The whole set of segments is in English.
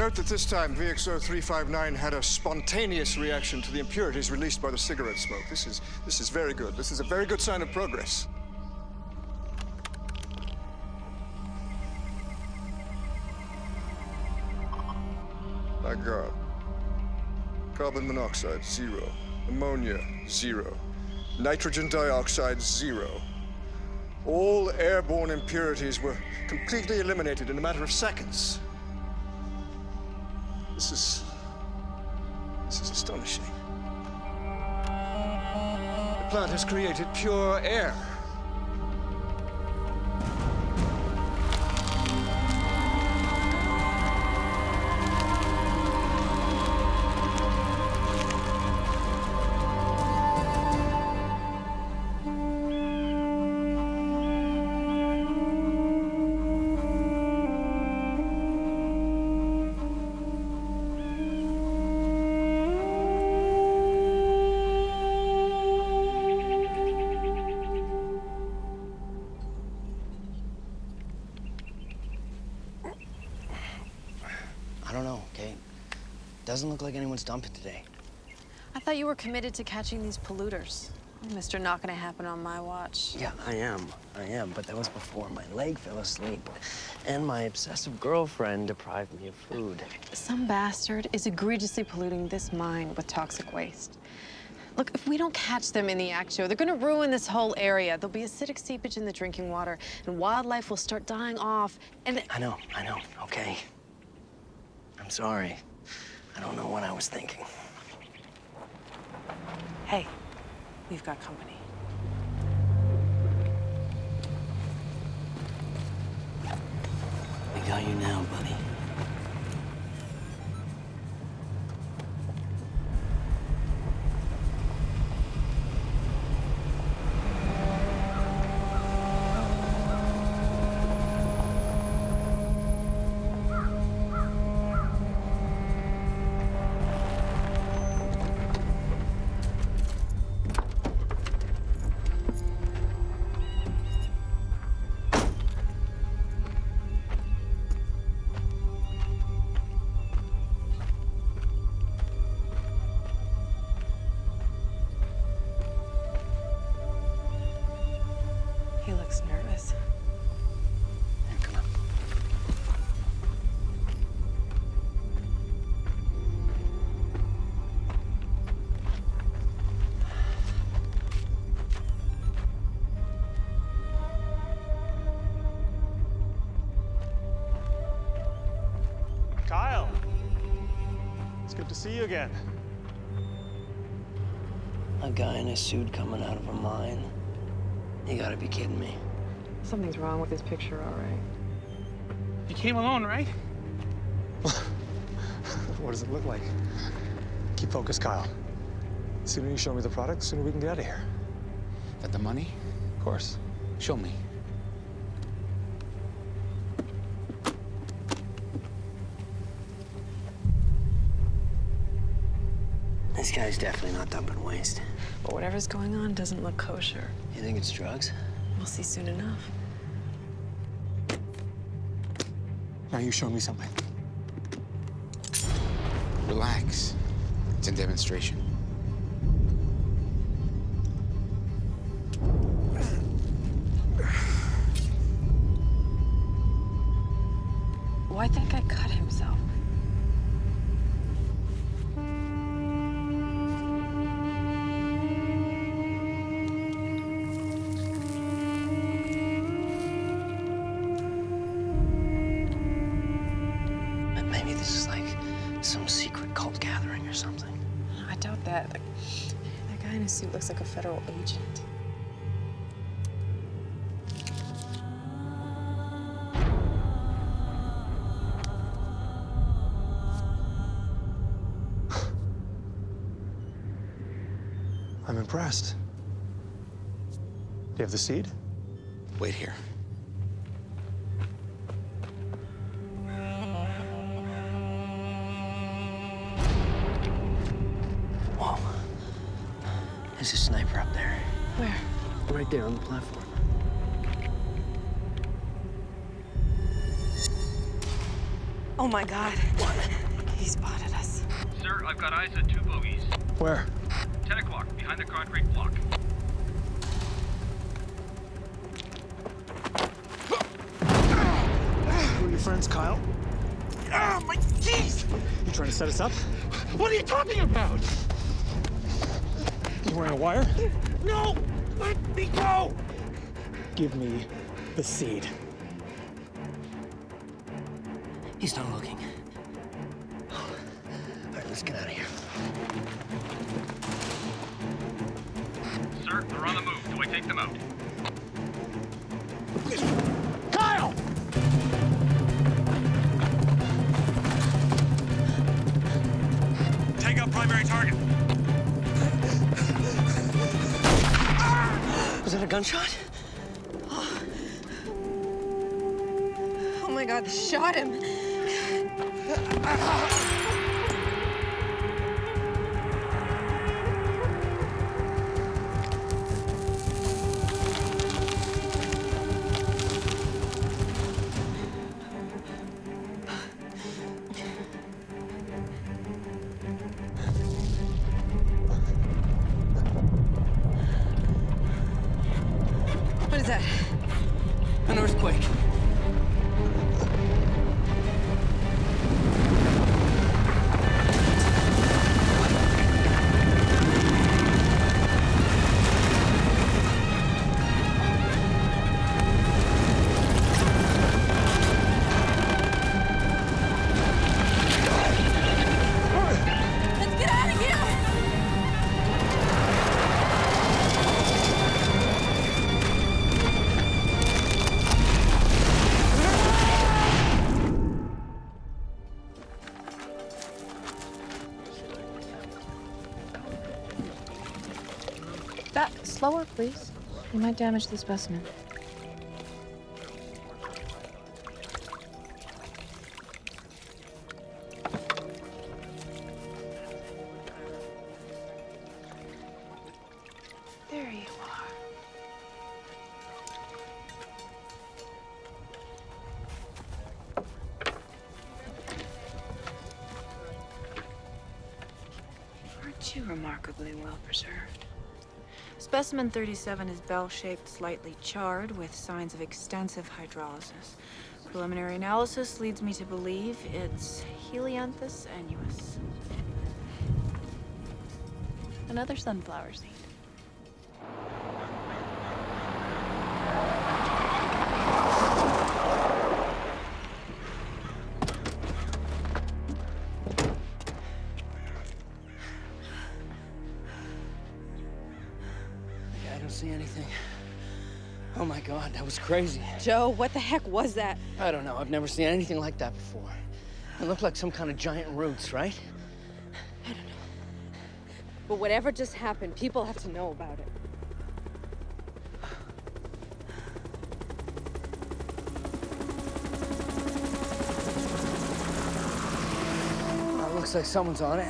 note that this time VXO359 had a spontaneous reaction to the impurities released by the cigarette smoke. This is very good. This is a very good sign of progress. My God. Carbon monoxide, 0. Ammonia, 0. Nitrogen dioxide, 0. All airborne impurities were completely eliminated in a matter of seconds. This is astonishing. The plant has created pure air. I don't know, okay? Doesn't look like anyone's dumping today. I thought you were committed to catching these polluters. Mister, not gonna happen on my watch. Yeah, I am, but that was before my leg fell asleep and my obsessive girlfriend deprived me of food. Some bastard is egregiously polluting this mine with toxic waste. Look, if we don't catch them in the act show, they're gonna ruin this whole area. There'll be acidic seepage in the drinking water, and wildlife will start dying off, and... I know, okay. I'm sorry. I don't know what I was thinking. Hey, we've got company. We got you now, buddy. He looks nervous. Yeah, come on. Kyle, it's good to see you again. A guy in a suit coming out of a mine. You gotta be kidding me. Something's wrong with this picture, all right. You came alone, right? What does it look like? Keep focused, Kyle. The sooner you show me the product, the sooner we can get out of here. Got the money? Of course. Show me. This guy's definitely not dumping waste. But whatever's going on doesn't look kosher. You think it's drugs? We'll see soon enough. Now you show me something. Relax. It's a demonstration. Why'd that guy cut himself? Maybe this is like some secret cult gathering or something. I doubt that. That guy in a suit looks like a federal agent. I'm impressed. Do you have the seed? Wait here. Whoa. There's a sniper up there. Where? Right there on the platform. Oh my God. He spotted us. Sir, I've got eyes at 2 bogies. Where? 10 o'clock, behind the concrete block. Who are your friends, Kyle? Ah, my keys! You trying to set us up? What are you talking about? You wearing a wire? No! Let me go! Give me the seed. He's not looking. All right, let's get out of here. Sir, they're on the move. Do I take them out? Kyle! Take out primary target. Was that a gunshot? Oh my God, they shot him. What is that? An earthquake. Let's get out of here! That slower, please. You might damage the specimen. There you are. Aren't you remarkably well preserved? Specimen 37 is bell-shaped, slightly charred, with signs of extensive hydrolysis. Preliminary analysis leads me to believe it's Helianthus annuus. Another sunflower seed. I don't see anything. Oh my God, that was crazy. Joe, what the heck was that? I don't know. I've never seen anything like that before. It looked like some kind of giant roots, right? I don't know. But whatever just happened, people have to know about it. Well, it looks like someone's on it.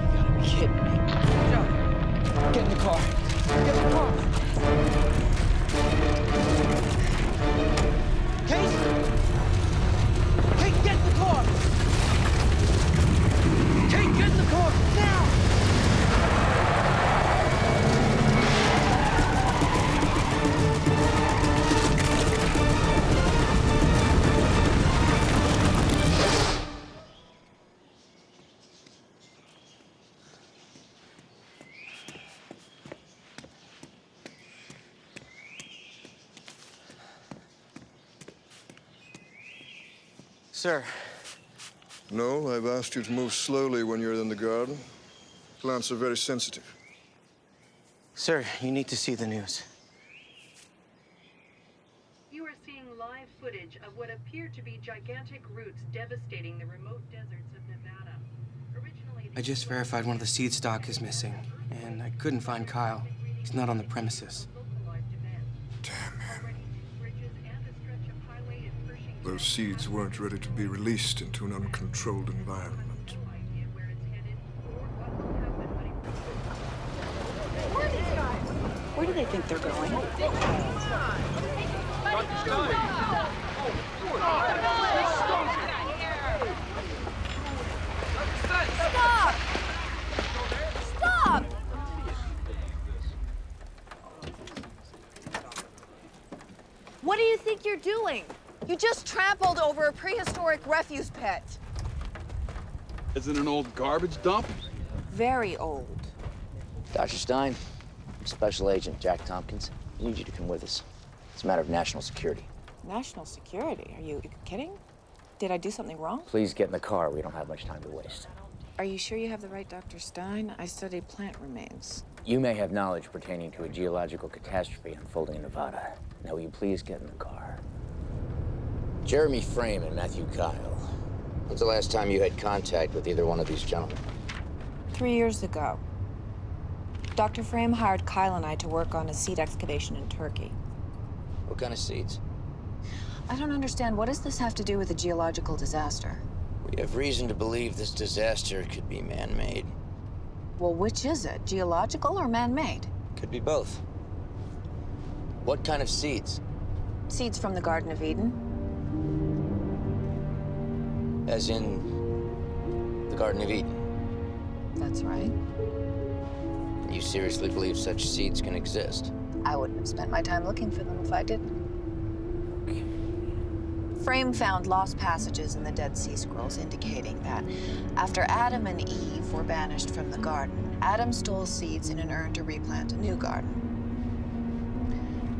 You gotta be kidding me. Joe, get in the car. Get in the car. Kate? Kate, get in the car! Kate, get in the car, now! Sir. No, I've asked you to move slowly when you're in the garden. Plants are very sensitive. Sir, you need to see the news. You are seeing live footage of what appear to be gigantic roots devastating the remote deserts of Nevada. Originally, I just verified one of the seed stock is missing, and I couldn't find Kyle. He's not on the premises. Damn him. Those seeds weren't ready to be released into an uncontrolled environment. Where do they think they're going? Stop! Stop! What do you think you're doing? You just trampled over a prehistoric refuse pit. Is it an old garbage dump? Very old. Dr. Stein, I'm Special Agent Jack Tompkins. I need you to come with us. It's a matter of national security. National security? Are you kidding? Did I do something wrong? Please get in the car. We don't have much time to waste. Are you sure you have the right Dr. Stein? I studied plant remains. You may have knowledge pertaining to a geological catastrophe unfolding in Nevada. Now, will you please get in the car? Jeremy Frame and Matthew Kyle. When's the last time you had contact with either one of these gentlemen? 3 years ago. Dr. Frame hired Kyle and I to work on a seed excavation in Turkey. What kind of seeds? I don't understand. What does this have to do with a geological disaster? We have reason to believe this disaster could be man-made. Well, which is it? Geological or man-made? Could be both. What kind of seeds? Seeds from the Garden of Eden. As in the Garden of Eden. That's right. You seriously believe such seeds can exist? I wouldn't have spent my time looking for them if I didn't. Okay. Frame found lost passages in the Dead Sea Scrolls indicating that after Adam and Eve were banished from the garden, Adam stole seeds in an urn to replant a new garden.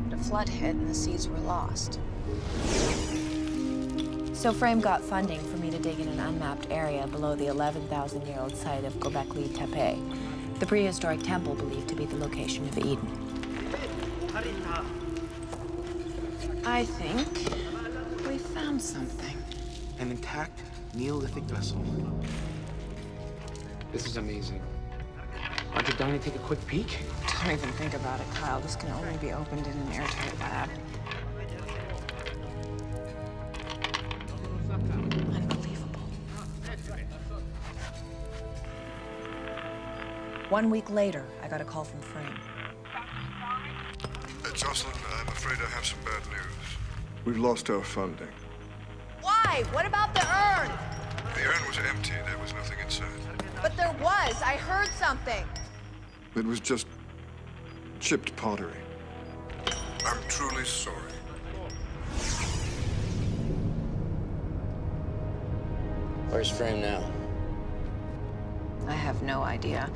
But a flood hit and the seeds were lost. So Frame got funding for me to dig in an unmapped area below the 11,000-year-old site of Göbekli Tepe, the prehistoric temple believed to be the location of Eden. I think we found something. An intact Neolithic vessel. This is amazing. Aren't you dying to take a quick peek? Don't even think about it, Kyle. This can only be opened in an airtight lab. Unbelievable. 1 week later, I got a call from Frame. Jocelyn, I'm afraid I have some bad news. We've lost our funding. Why? What about the urn? The urn was empty. There was nothing inside. But there was. I heard something. It was just chipped pottery. I'm truly sorry. Where's Frame now? I have no idea.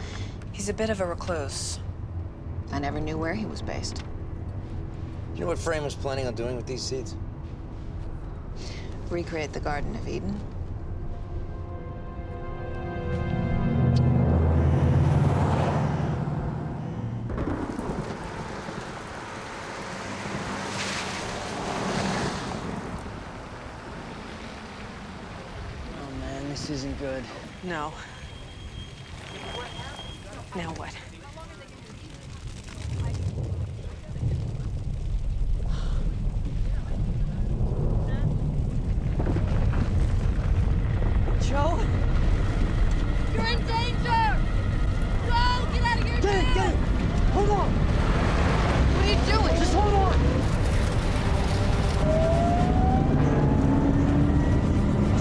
He's a bit of a recluse. I never knew where he was based. You know what Frame was planning on doing with these seeds? Recreate the Garden of Eden. Oh man, this isn't good. No. Now what? Joe? You're in danger! Joe, get out of your chair! Get it! Hold on! What are you doing? Just hold on!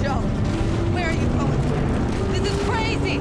Joe, where are you going? This is crazy!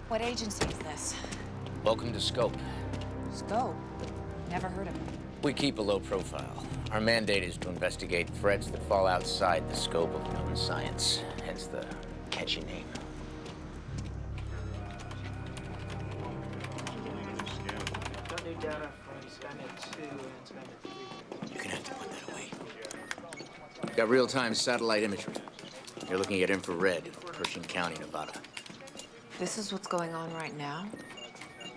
What agency is this? Welcome to Scope. Scope? Never heard of it. We keep a low profile. Our mandate is to investigate threats that fall outside the scope of known science, hence the catchy name. data from Skynet 2 and Skynet 3. You're gonna have to put that away. We've got real-time satellite imagery. You're looking at infrared in Pershing County, Nevada. This is what's going on right now?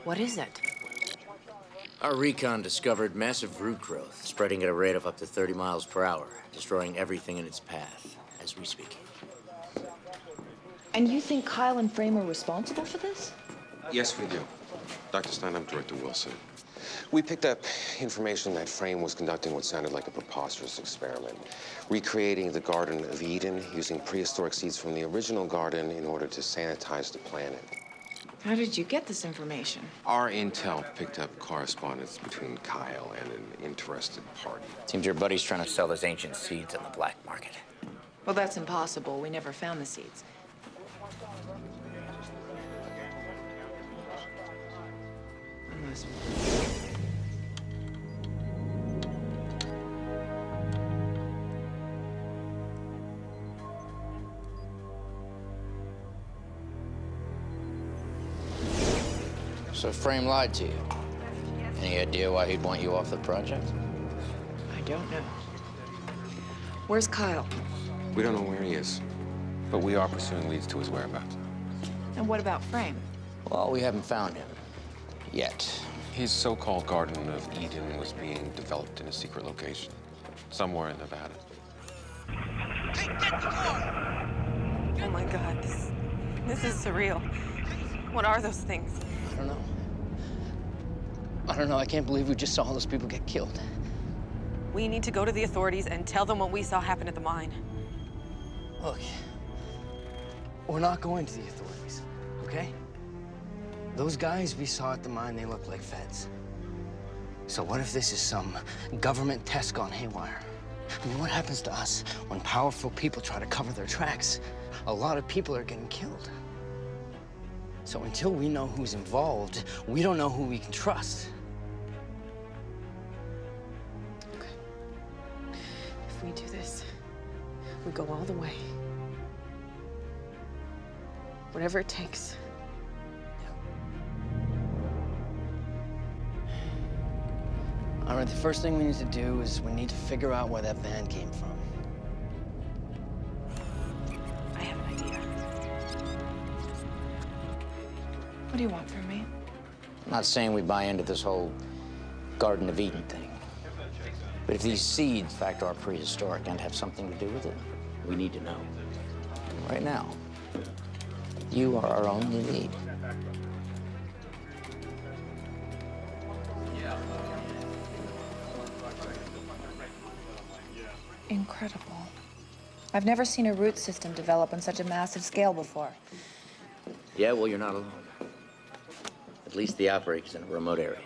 What is it? Our recon discovered massive root growth, spreading at a rate of up to 30 miles per hour, destroying everything in its path as we speak. And you think Kyle and Frame are responsible for this? Yes, we do. Dr. Stein, I'm Director Wilson. We picked up information that Frame was conducting what sounded like a preposterous experiment, recreating the Garden of Eden using prehistoric seeds from the original garden in order to sanitize the planet. How did you get this information? Our intel picked up correspondence between Kyle and an interested party. Seems your buddy's trying to sell those ancient seeds on the black market. Well, that's impossible. We never found the seeds. Unless... So Frame lied to you. Any idea why he'd want you off the project? I don't know. Where's Kyle? We don't know where he is, but we are pursuing leads to his whereabouts. And what about Frame? Well, we haven't found him. Yet. His so-called Garden of Eden was being developed in a secret location, somewhere in Nevada. Oh my God, this is surreal. What are those things? I don't know. I don't know. I can't believe we just saw all those people get killed. We need to go to the authorities and tell them what we saw happen at the mine. Look, we're not going to the authorities, okay? Those guys we saw at the mine, they look like feds. So what if this is some government test gone haywire? I mean, what happens to us when powerful people try to cover their tracks? A lot of people are getting killed. So until we know who's involved, we don't know who we can trust. Okay. If we do this, we go all the way. Whatever it takes. All right, the first thing we need to do is we need to figure out where that van came from. I have an idea. What do you want from me? I'm not saying we buy into this whole Garden of Eden thing. But if these seeds, in fact, are prehistoric and have something to do with it, we need to know. Right now, you are our only lead. Incredible. I've never seen a root system develop on such a massive scale before. Yeah, well, you're not alone. At least the outbreak is in a remote area.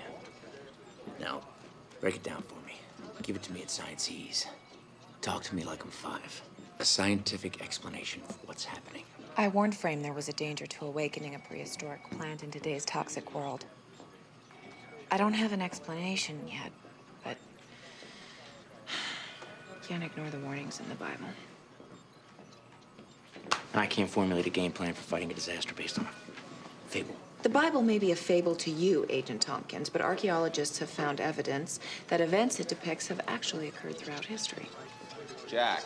Now, break it down for me. Give it to me at science ease. Talk to me like I'm 5. A scientific explanation for what's happening. I warned Frame there was a danger to awakening a prehistoric plant in today's toxic world. I don't have an explanation yet, but can't ignore the warnings in the Bible. I can't formulate a game plan for fighting a disaster based on a fable. The Bible may be a fable to you, Agent Tompkins, but archaeologists have found evidence that events it depicts have actually occurred throughout history. Jack,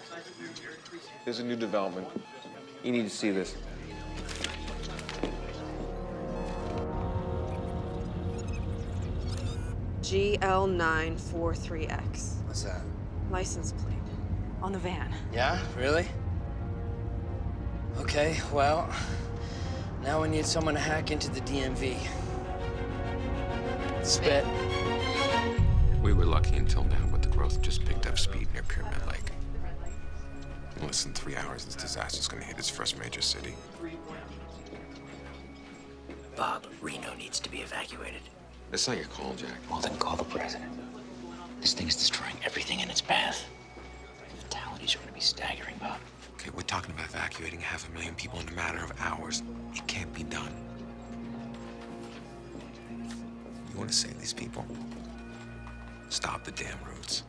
there's a new development. You need to see this. GL943X. What's that? License plate. On the van. Yeah, really? Okay, well, now we need someone to hack into the DMV. Spit. We were lucky until now, but the growth just picked up speed near Pyramid Lake. In less than 3 hours, this disaster's gonna hit its first major city. Bob, Reno needs to be evacuated. That's not your call, Jack. Well, then call the president. This thing's destroying everything in its path. The fatalities are going to be staggering, Bob. Okay, we're talking about evacuating 500,000 people in a matter of hours. It can't be done. You want to save these people? Stop the damn roots.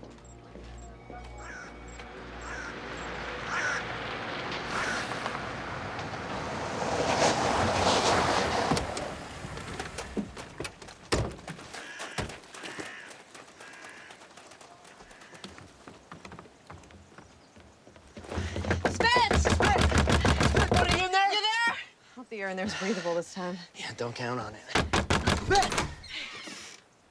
air in there's breathable this time. Yeah, don't count on it.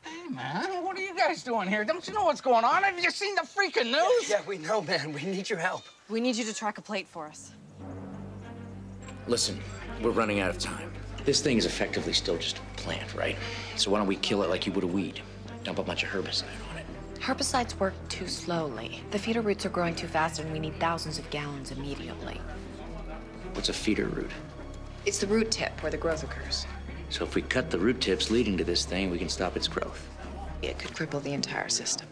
Hey, man, what are you guys doing here? Don't you know what's going on? Have you seen the freaking news? Yeah, we know, man. We need your help. We need you to track a plate for us. Listen, we're running out of time. This thing is effectively still just a plant, right? So why don't we kill it like you would a weed? Dump a bunch of herbicide on it. Herbicides work too slowly. The feeder roots are growing too fast, and we need thousands of gallons immediately. What's a feeder root? It's the root tip where the growth occurs. So if we cut the root tips leading to this thing, we can stop its growth. It could cripple the entire system.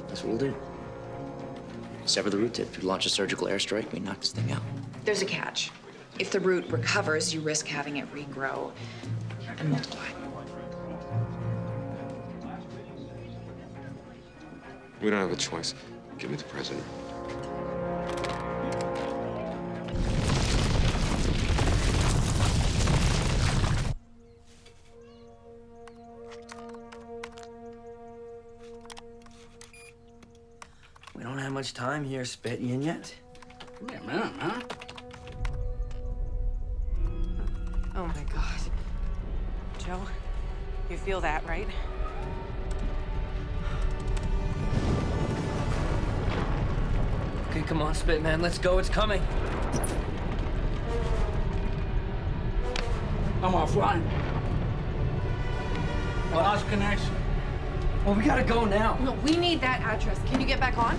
That's what we'll do. Sever the root tip. We launch a surgical airstrike, we knock this thing out. There's a catch. If the root recovers, you risk having it regrow and multiply. We don't have a choice. Give me the president. We don't have much time here, Spit. You in yet? Give me a minute, man. Oh my God. Joe, you feel that, right? Okay, come on, Spit, man. Let's go. It's coming. I'm offline. I lost connection. Well, we gotta go now. No, we need that address. Can you get back on?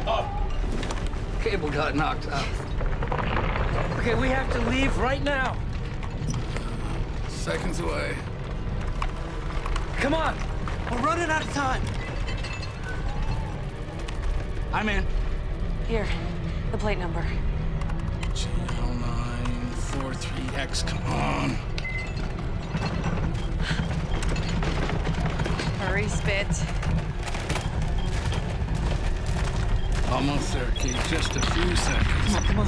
Oh. Cable got knocked out. Okay, we have to leave right now. Seconds away. Come on. We're running out of time. I'm in. Here, the plate number. GL943X, come on. Hurry, Spit. Almost there, Kate. Just a few seconds. Come on.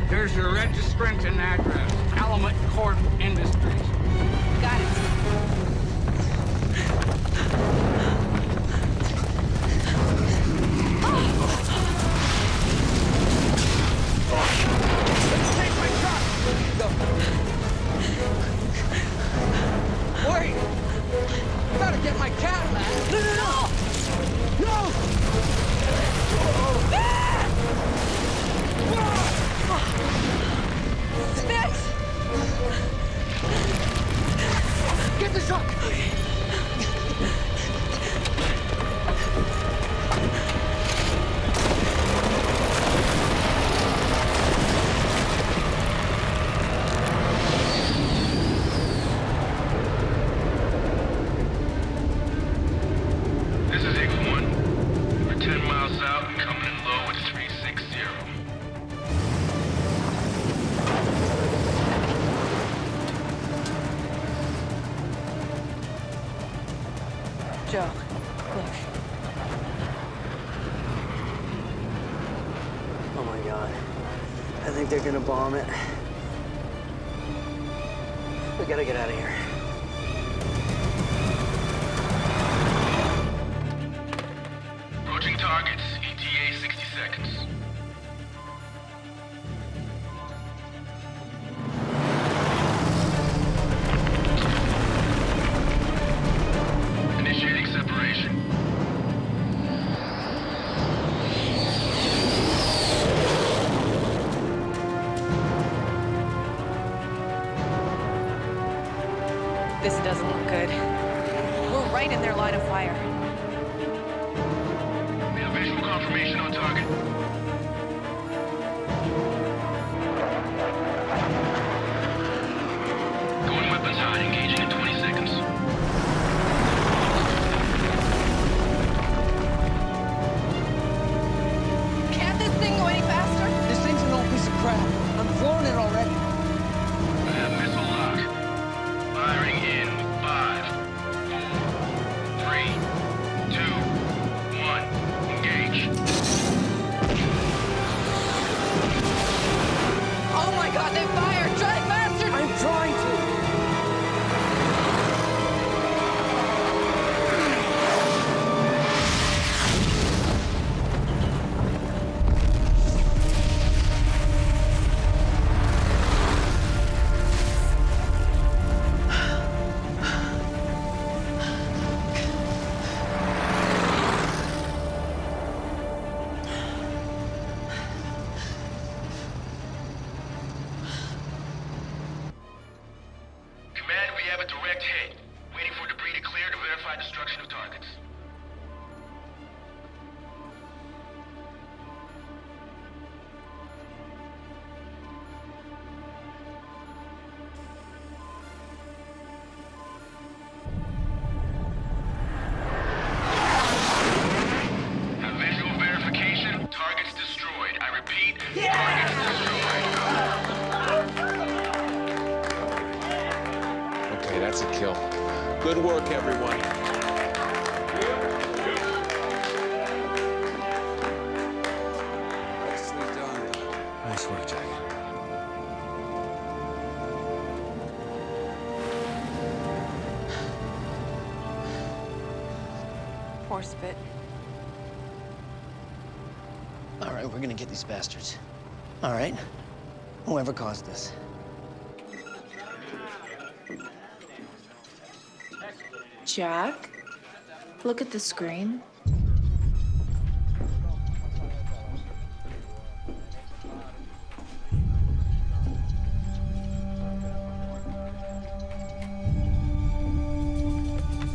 Here's your registrant and address. Element Corp Industries. Got it. Take my truck! Wait! Gotta get my cat, man! No! Spit! Get the truck! This is Eagle 1. We're 10 miles out and coming in low at 360. Joe, look. Oh my God. I think they're gonna bomb it. We gotta get out of here. Approaching targets. ETA 60 seconds. Initiating separation. This doesn't look good. We're right in their line of fire. We have visual confirmation on target. Going weapons hot. Engaging in 20 seconds. Can't this thing go any faster? This thing's an old piece of crap. I'm flooring it already. Missile lock. Firing in 5, 4, 3, 2, 1. Engage. Oh my God, have a direct hit. Waiting for debris to clear to verify destruction of targets. That's a kill. Good work, everyone. Nicely done. Nice work, Jack. Poor Spit. All right, we're gonna get these bastards. All right? Whoever caused this. Jack, look at the screen.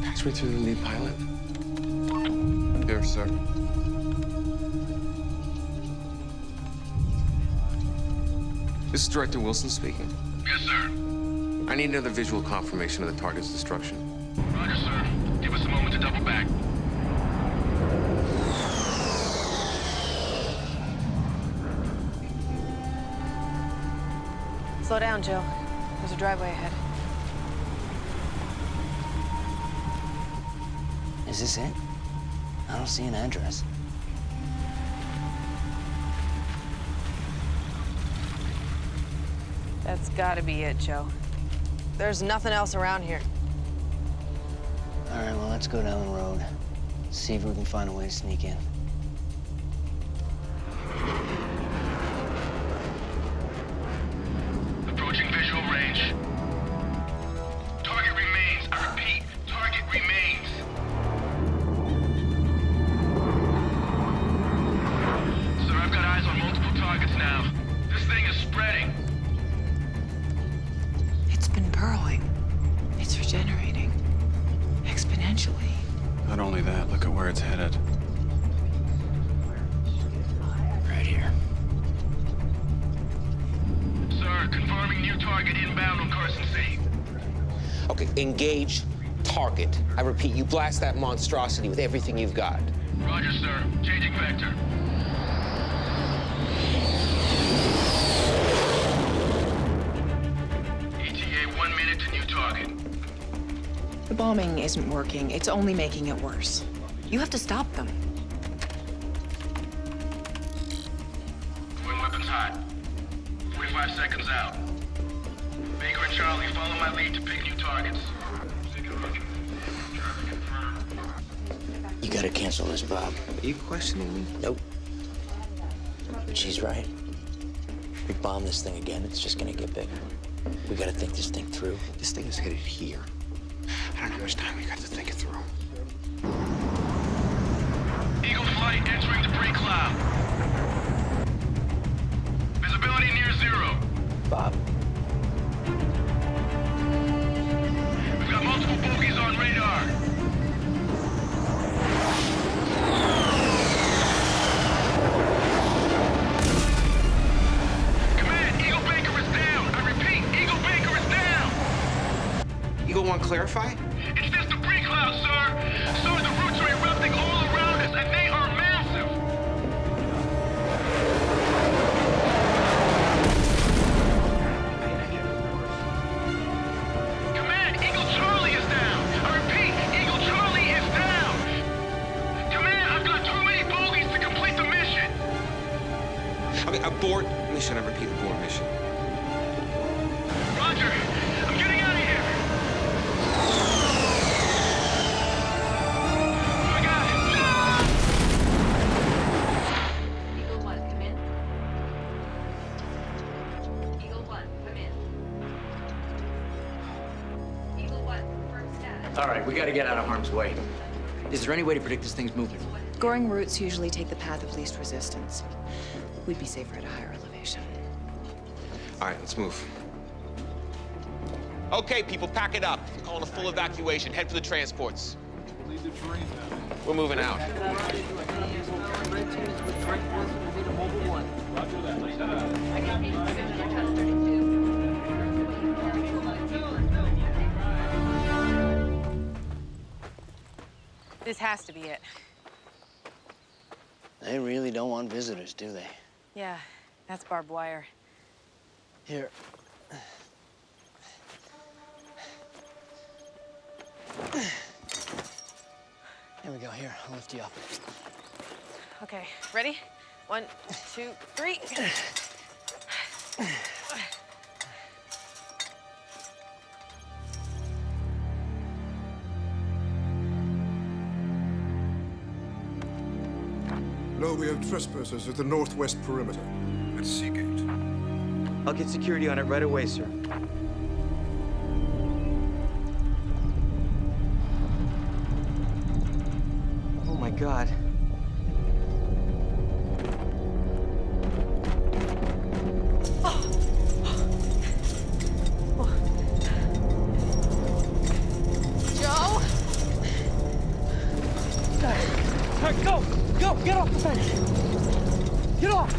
Patch me through the lead pilot. Here, sir. This is Director Wilson speaking. Yes, sir. I need another visual confirmation of the target's destruction. Roger, sir. Give us a moment to double back. Slow down, Jill. There's a driveway ahead. Is this it? I don't see an address. That's gotta be it, Joe. There's nothing else around here. All right, well, let's go down the road. See if we can find a way to sneak in. Approaching visual range. Target remains. I repeat, target remains. Sir, I've got eyes on multiple targets now. This thing is spreading. It's been burrowing. It's regenerating. Exponentially. Not only that, look at where it's headed. Right here. Sir, confirming new target inbound on Carson City. Okay, engage target. I repeat, you blast that monstrosity with everything you've got. Roger, sir. Changing vector. ETA 1 minute to new target. The bombing isn't working. It's only making it worse. You have to stop them. When weapons hot. 45 seconds out. Baker and Charlie, follow my lead to pick new targets. You gotta cancel this, Bob. Are you questioning me? Nope. But she's right. We bomb this thing again, it's just gonna get bigger. We gotta think this thing through. This thing is headed here. I don't know how much time we got to think it through. Eagle flight entering debris cloud. Visibility near zero. Bob. We've got multiple bogies on radar. Command, Eagle Baker is down. I repeat, Eagle Baker is down. Eagle 1, clarify? It's this debris cloud, sir. Sir, the roots are erupting all around us, and they are massive. Command, Eagle Charlie is down. I repeat, Eagle Charlie is down. Command, I've got too many bogies to complete the mission. Okay, abort mission. I repeat, abort mission. Roger, I'm getting out of here. Oh my God. Eagle 1, come in. Eagle 1, come in. Eagle 1, confirm status. All right, we gotta get out of harm's way. Is there any way to predict this thing's movement? Growing roots usually take the path of least resistance. We'd be safer at a higher elevation. All right, let's move. Okay, people, pack it up. We're calling a full evacuation. Head for the transports. We're moving out. This has to be it. They really don't want visitors, do they? Yeah, that's barbed wire. Here. Here we go. Here, I'll lift you up. Okay, ready? 1, 2, 3. No, we have trespassers at the northwest perimeter, at Seagate. I'll get security on it right away, sir. Oh my God. Joe? Go! Go! Get off the fence! Get off!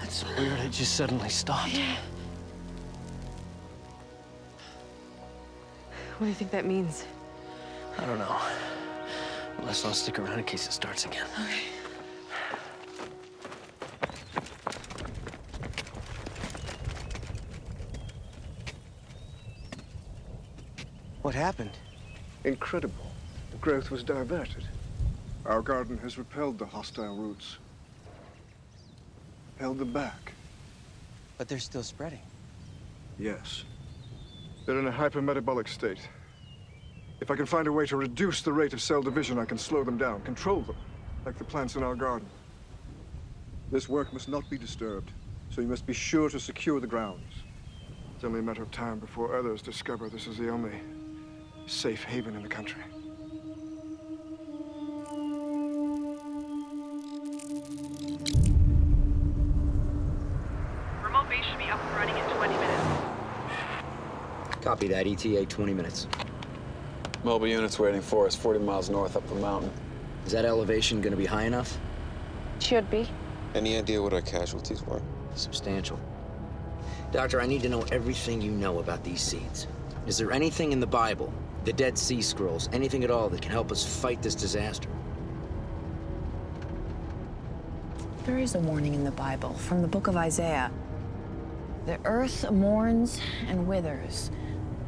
It's weird, it just suddenly stopped. What do you think that means? I don't know. Let's not stick around in case it starts again. Okay. What happened? Incredible. The growth was diverted. Our garden has repelled the hostile roots. Held them back. But they're still spreading. Yes. They're in a hypermetabolic state. If I can find a way to reduce the rate of cell division, I can slow them down, control them, like the plants in our garden. This work must not be disturbed, so you must be sure to secure the grounds. It's only a matter of time before others discover this is the only safe haven in the country. Remote base should be up and running in 20 minutes. Copy that. ETA 20 minutes. Mobile units waiting for us 40 miles north up the mountain. Is that elevation going to be high enough? Should be. Any idea what our casualties were? Substantial. Doctor, I need to know everything you know about these seeds. Is there anything in the Bible The Dead Sea Scrolls, anything at all that can help us fight this disaster. There is a warning in the Bible from the book of Isaiah. The earth mourns and withers,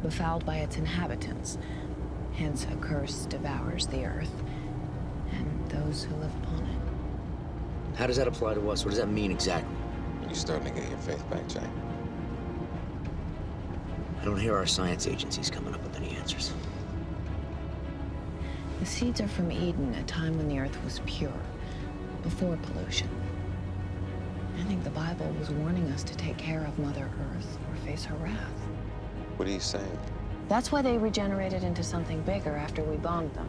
befouled by its inhabitants. Hence a curse devours the earth and those who live upon it. How does that apply to us? What does that mean exactly? You're starting to get your faith back, Jack. I don't hear our science agencies coming up with any answers. The seeds are from Eden, a time when the earth was pure, before pollution. I think the Bible was warning us to take care of Mother Earth or face her wrath. What are you saying? That's why they regenerated into something bigger after we bombed them.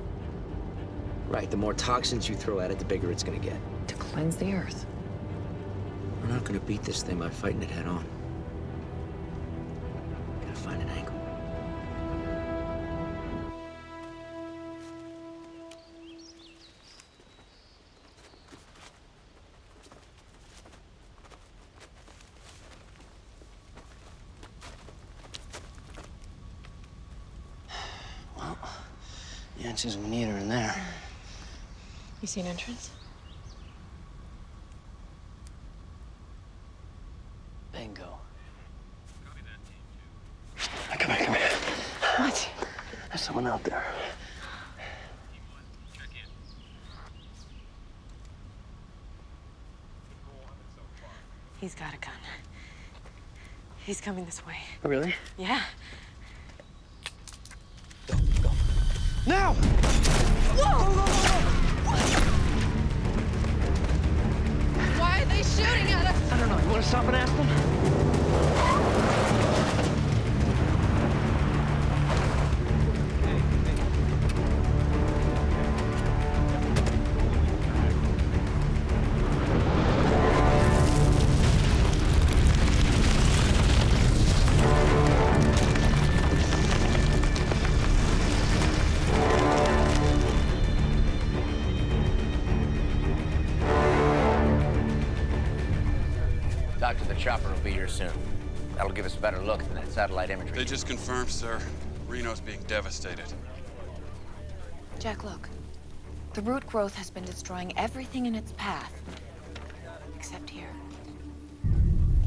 Right, the more toxins you throw at it, the bigger it's gonna get. To cleanse the earth. We're not gonna beat this thing by fighting it head on. Gotta find an angle. Well, the answers we need are in there. You see an entrance? Bingo. Come here. What? There's someone out there. He's got a gun. He's coming this way. Oh, really? Yeah. Now! Why are they shooting at us? I don't know. You want to stop and ask them? Doctor, the chopper will be here soon. That'll give us a better look than that satellite imagery. They just confirmed, sir. Reno's being devastated. Jack, look. The root growth has been destroying everything in its path. Except here.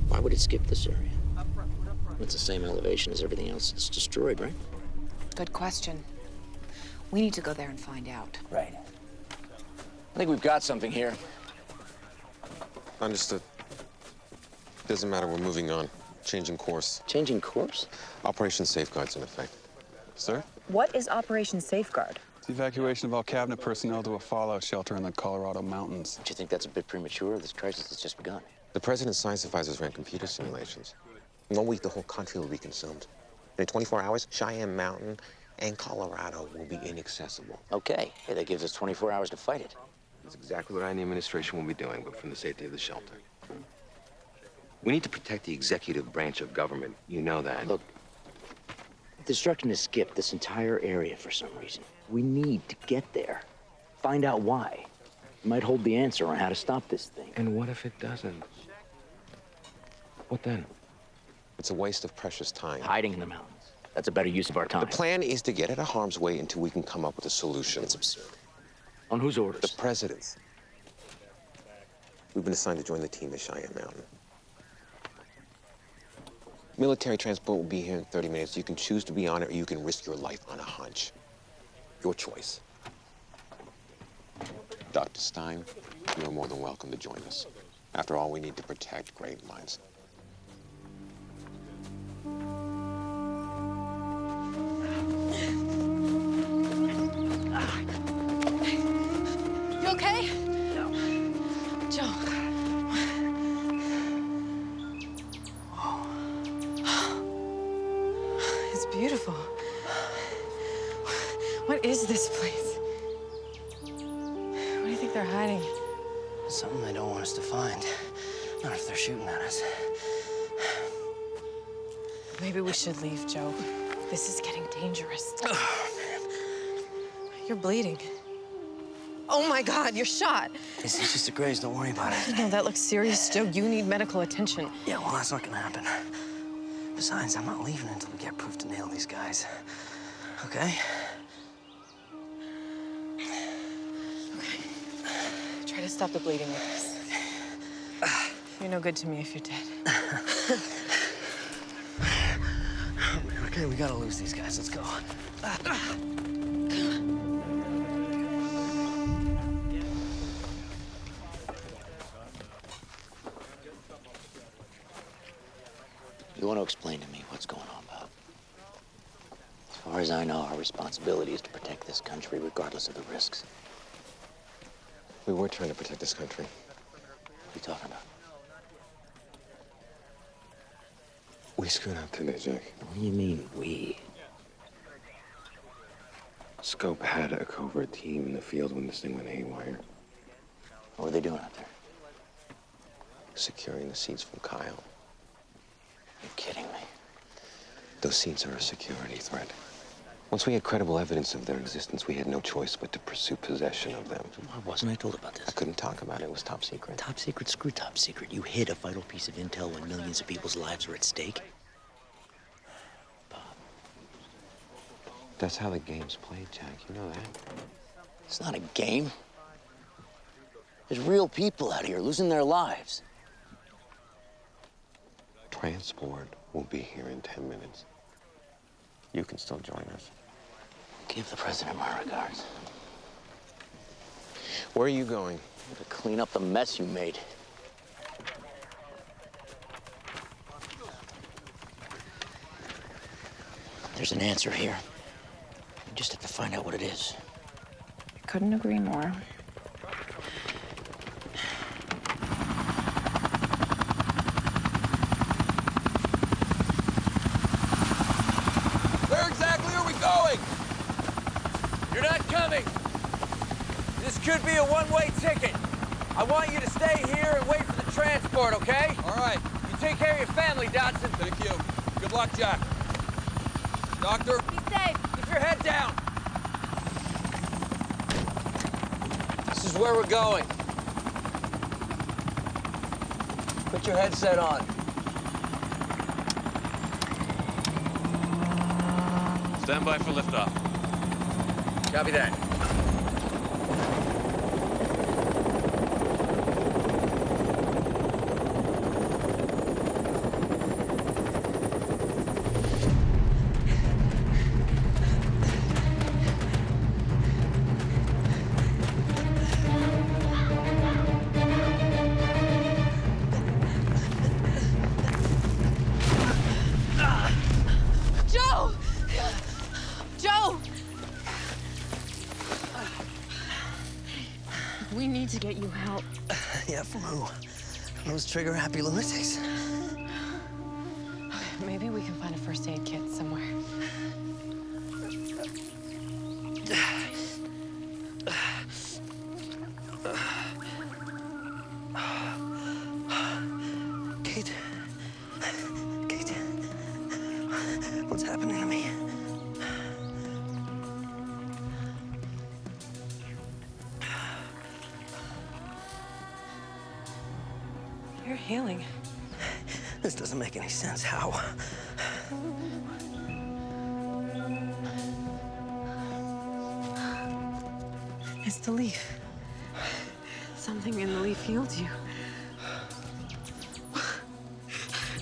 Why would it skip this area? It's the same elevation as everything else. It's destroyed, right? Good question. We need to go there and find out. Right. I think we've got something here. Understood. Doesn't matter, we're moving on. Changing course. Changing course? Operation Safeguard's in effect. Sir? What is Operation Safeguard? It's the evacuation of all cabinet personnel to a fallout shelter in the Colorado mountains. Don't you think that's a bit premature? This crisis has just begun. The president's science advisors ran computer simulations. In 1 week, the whole country will be consumed. In 24 hours, Cheyenne Mountain and Colorado will be inaccessible. Okay. Hey, that gives us 24 hours to fight it. That's exactly what I and the administration will be doing, but from the safety of the shelter. We need to protect the executive branch of government. You know that. Look, destruction has skipped this entire area for some reason. We need to get there. Find out why. It might hold the answer on how to stop this thing. And what if it doesn't? What then? It's a waste of precious time. Hiding in the mountains. That's a better use of our time. The plan is to get out of harm's way until we can come up with a solution. It's absurd. On whose orders? The president's. We've been assigned to join the team at Cheyenne Mountain. Military transport will be here in 30 minutes. You can choose to be on it, or you can risk your life on a hunch. Your choice. Dr. Stein, you're more than welcome to join us. After all, we need to protect great minds. You okay? Joe. It's beautiful. What is this place? What do you think they're hiding? Something they don't want us to find. Not if they're shooting at us. Maybe we should leave, Joe. This is getting dangerous. You're bleeding. Oh my God, you're shot. It's just a graze, don't worry about it. No, that looks serious, Joe. You need medical attention. Yeah, well, that's not gonna happen. Besides, I'm not leaving until we get proof to nail these guys. Okay. Try to stop the bleeding with this. You're no good to me if you're dead. Okay, we gotta lose these guys. Let's go. You want to explain to me what's going on, Bob? As far as I know, our responsibility is to protect this country regardless of the risks. We were trying to protect this country. What are you talking about? We screwed up today, Jack. What do you mean, we? Scope had a covert team in the field when this thing went haywire. What were they doing out there? Securing the seeds from Kyle. You're kidding me. Those seeds are a security threat. Once we had credible evidence of their existence, we had no choice but to pursue possession of them. Why wasn't I told about this? I couldn't talk about it. It was top secret. Top secret? Screw top secret. You hid a vital piece of intel when millions of people's lives are at stake. Bob. That's how the game's played, Jack. You know that. It's not a game. There's real people out here losing their lives. Transport will be here in 10 minutes. You can still join us. Give the president my regards. Where are you going? To clean up the mess you made. There's an answer here. You just have to find out what it is. Couldn't agree more. Where exactly are we going? You're not coming. This could be a one-way ticket. I want you to stay here and wait for the transport, okay? All right. You take care of your family, Dodson. Thank you. Good luck, Jack. Doctor? Be safe. Keep your head down. This is where we're going. Put your headset on. Stand by for liftoff. Copy that. Joe! Joe! We need to get you help. Yeah, from who? From those trigger-happy lunatics? Okay, maybe we can find a first aid kit somewhere. Kate. Kate. What's happening to me? You're healing. This doesn't make any sense. How? It's the leaf. Something in the leaf healed you.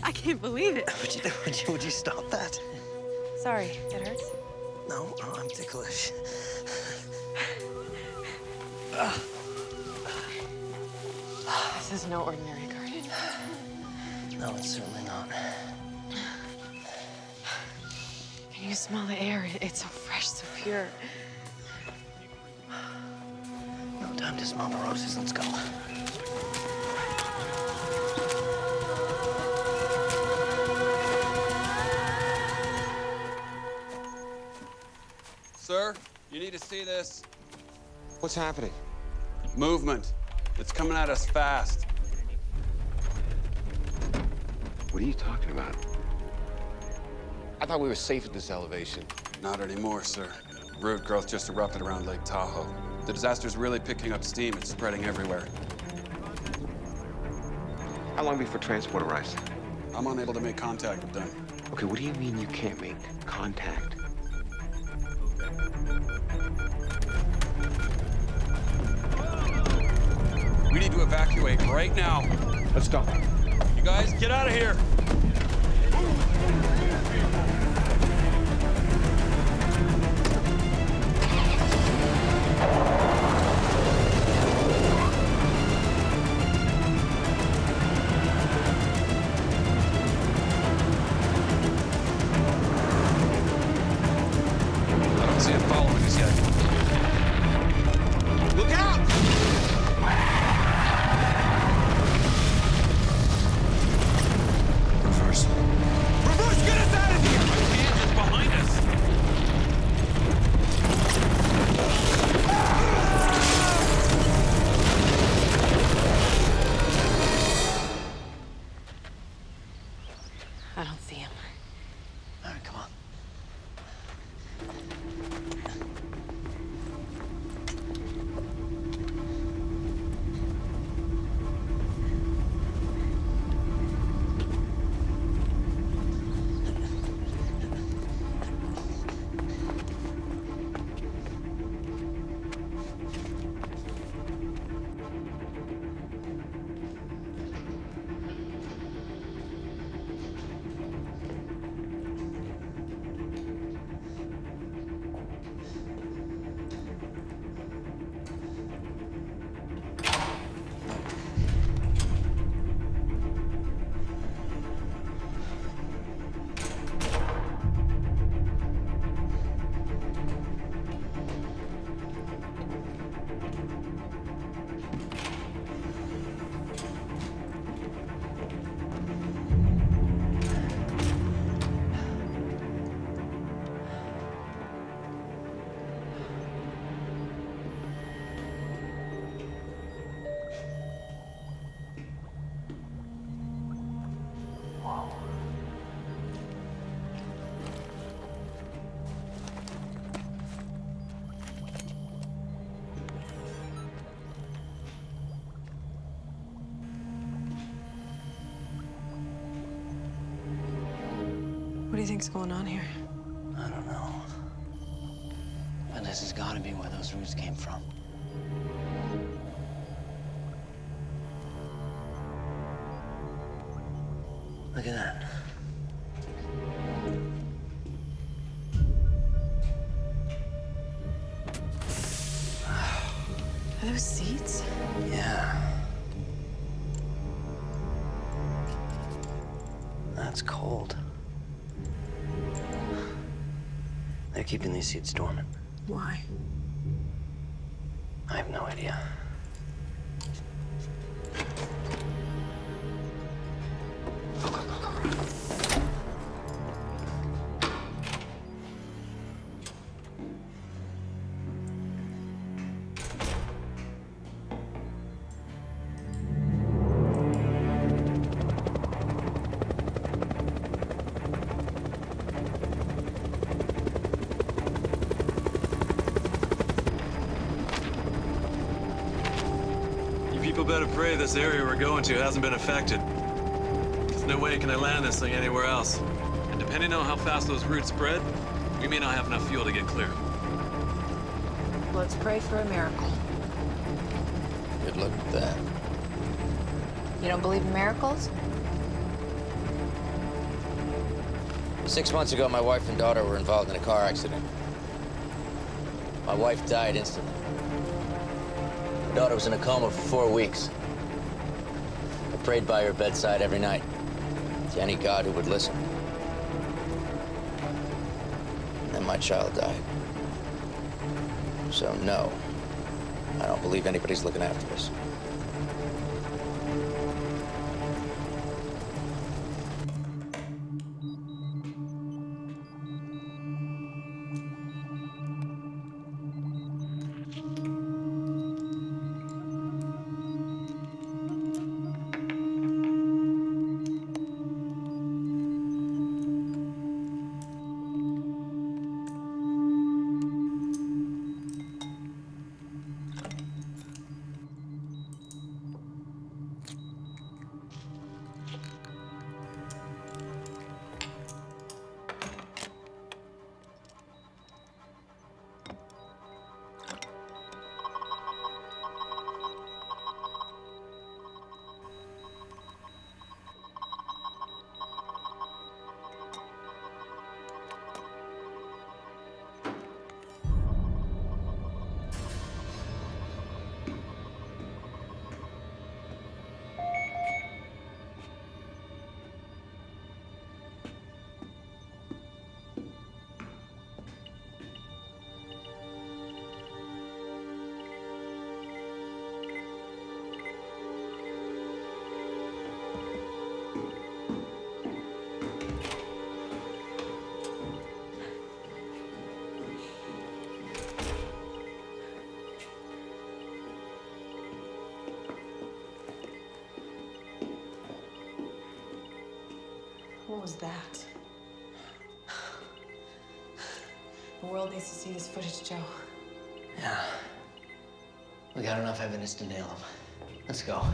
I can't believe it. Would you stop that? Sorry, it hurts. No, I'm ticklish. This is no ordinary garden. No, it's certainly not. Can you smell the air? It's so fresh, so pure. No time to smell the roses. Let's go. Sir, you need to see this. What's happening? Movement. It's coming at us fast. What are you talking about? I thought we were safe at this elevation. Not anymore, sir. Root growth just erupted around Lake Tahoe. The disaster's really picking up steam. It's spreading everywhere. How long before transport arrives? I'm unable to make contact with them. Okay, what do you mean you can't make contact? evacuate right now. Let's go. You guys, get out of here. I don't see it following us yet. Look out! Reverse. Reverse, get us out of here! My hands is behind us. I don't see him. All right, come on. What do you think's going on here? I don't know. But this has got to be where those roots came from. Look at that. Are those seeds? Yeah. That's cold. They're keeping these seeds dormant. Why? I have no idea. People better pray this area we're going to hasn't been affected. There's no way can I land this thing anywhere else. And depending on how fast those roots spread, we may not have enough fuel to get clear. Let's pray for a miracle. Good luck with that. You don't believe in miracles? 6 months ago, my wife and daughter were involved in a car accident. My wife died instantly. My daughter was in a coma for 4 weeks. I prayed by her bedside every night to any God who would listen. And then my child died. So no, I don't believe anybody's looking after us. was that? The world needs to see this footage, Joe. Yeah. We got enough evidence to nail him. Let's go.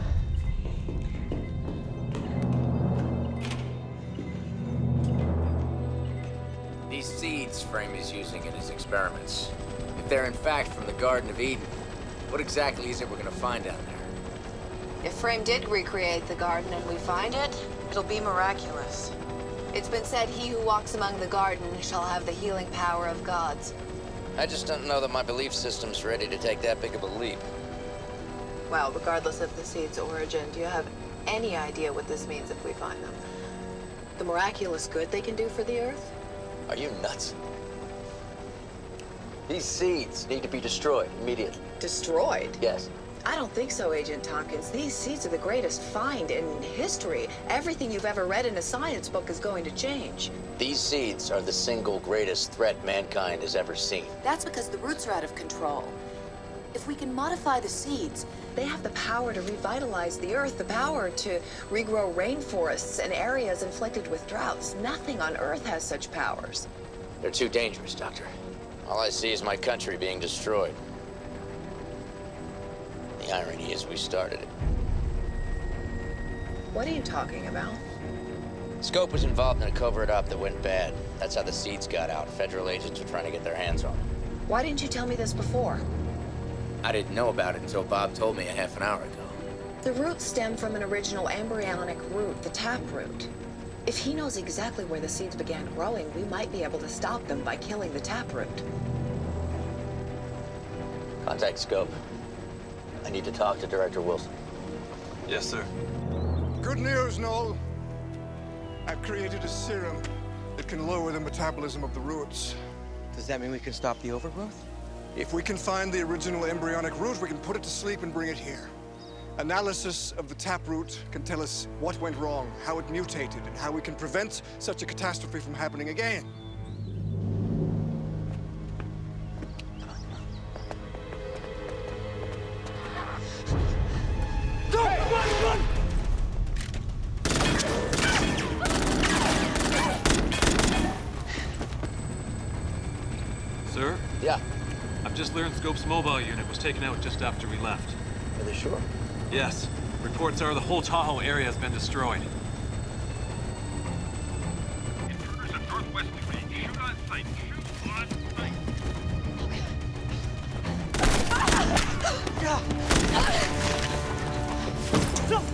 These seeds Frame is using in his experiments, if they're in fact from the Garden of Eden, what exactly is it we're gonna find down there? If Frame did recreate the garden and we find it, it'll be miraculous. It's been said, he who walks among the garden shall have the healing power of gods. I just don't know that my belief system's ready to take that big of a leap. Well, regardless of the seed's origin, do you have any idea what this means if we find them? The miraculous good they can do for the Earth? Are you nuts? These seeds need to be destroyed immediately. Destroyed? Yes. I don't think so, Agent Tompkins. These seeds are the greatest find in history. Everything you've ever read in a science book is going to change. These seeds are the single greatest threat mankind has ever seen. That's because the roots are out of control. If we can modify the seeds, they have the power to revitalize the Earth, the power to regrow rainforests and areas inflicted with droughts. Nothing on Earth has such powers. They're too dangerous, Doctor. All I see is my country being destroyed. The irony is we started it. What are you talking about? Scope was involved in a covert op that went bad. That's how the seeds got out. Federal agents are trying to get their hands on them. Why didn't you tell me this before? I didn't know about it until Bob told me a half an hour ago. The roots stem from an original embryonic root, the taproot. If he knows exactly where the seeds began growing, we might be able to stop them by killing the taproot. Contact Scope. I need to talk to Director Wilson. Yes, sir. Good news, Noel. I've created a serum that can lower the metabolism of the roots. Does that mean we can stop the overgrowth? If we can find the original embryonic root, we can put it to sleep and bring it here. Analysis of the taproot can tell us what went wrong, how it mutated, and how we can prevent such a catastrophe from happening again. Sir? Yeah. I've just learned Scope's mobile unit was taken out just after we left. Are they sure? Yes. Reports are the whole Tahoe area has been destroyed. Intruders at northwest New Beach. Shoot on sight. Shoot on sight.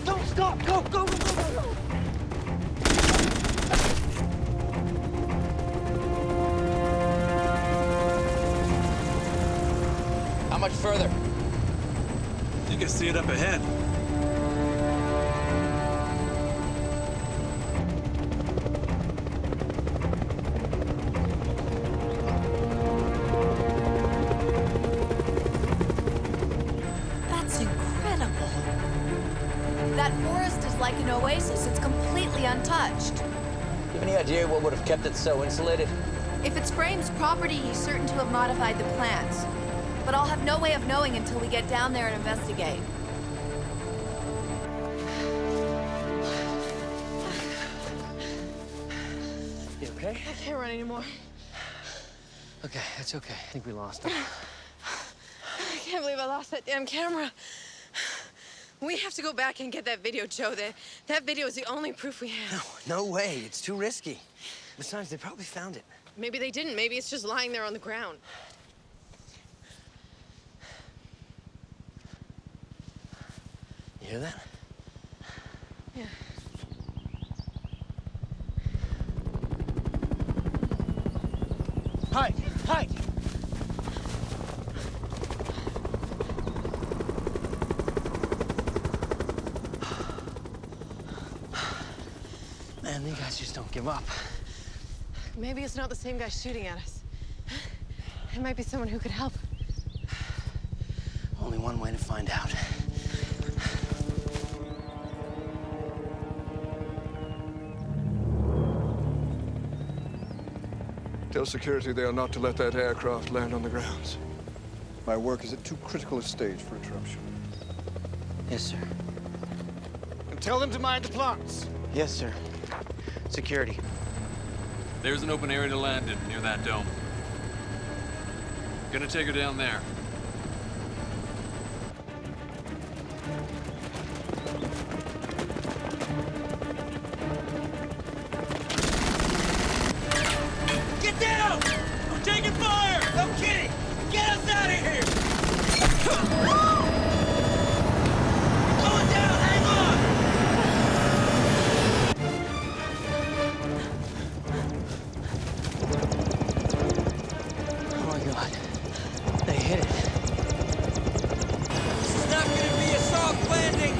Don't stop! Go, go, go, go, go, go! How much further? You can see it up ahead. That's incredible. That forest is like an oasis. It's completely untouched. You have any idea what would have kept it so insulated? If it's Frame's property, he's certain to have modified the plants. But I'll have no way of knowing until we get down there and investigate. You okay? I can't run anymore. Okay, that's okay. I think we lost him. I can't believe I lost that damn camera. We have to go back and get that video, Joe. That video is the only proof we have. No way. It's too risky. Besides, they probably found it. Maybe they didn't. Maybe it's just lying there on the ground. You hear that? Yeah. Hide! Hide! Man, these guys just don't give up. Maybe it's not the same guy shooting at us. It might be someone who could help. Only one way to find out. Tell security they are not to let that aircraft land on the grounds. My work is at too critical a stage for interruption. Yes, sir. And tell them to mind the plants. Yes, sir. Security. There's an open area to land in near that dome. Gonna take her down there. Get down! I'm taking fire! No kidding! Get us out of here! Going down! Hang on! Oh my God. They hit it. This is not gonna be a soft landing!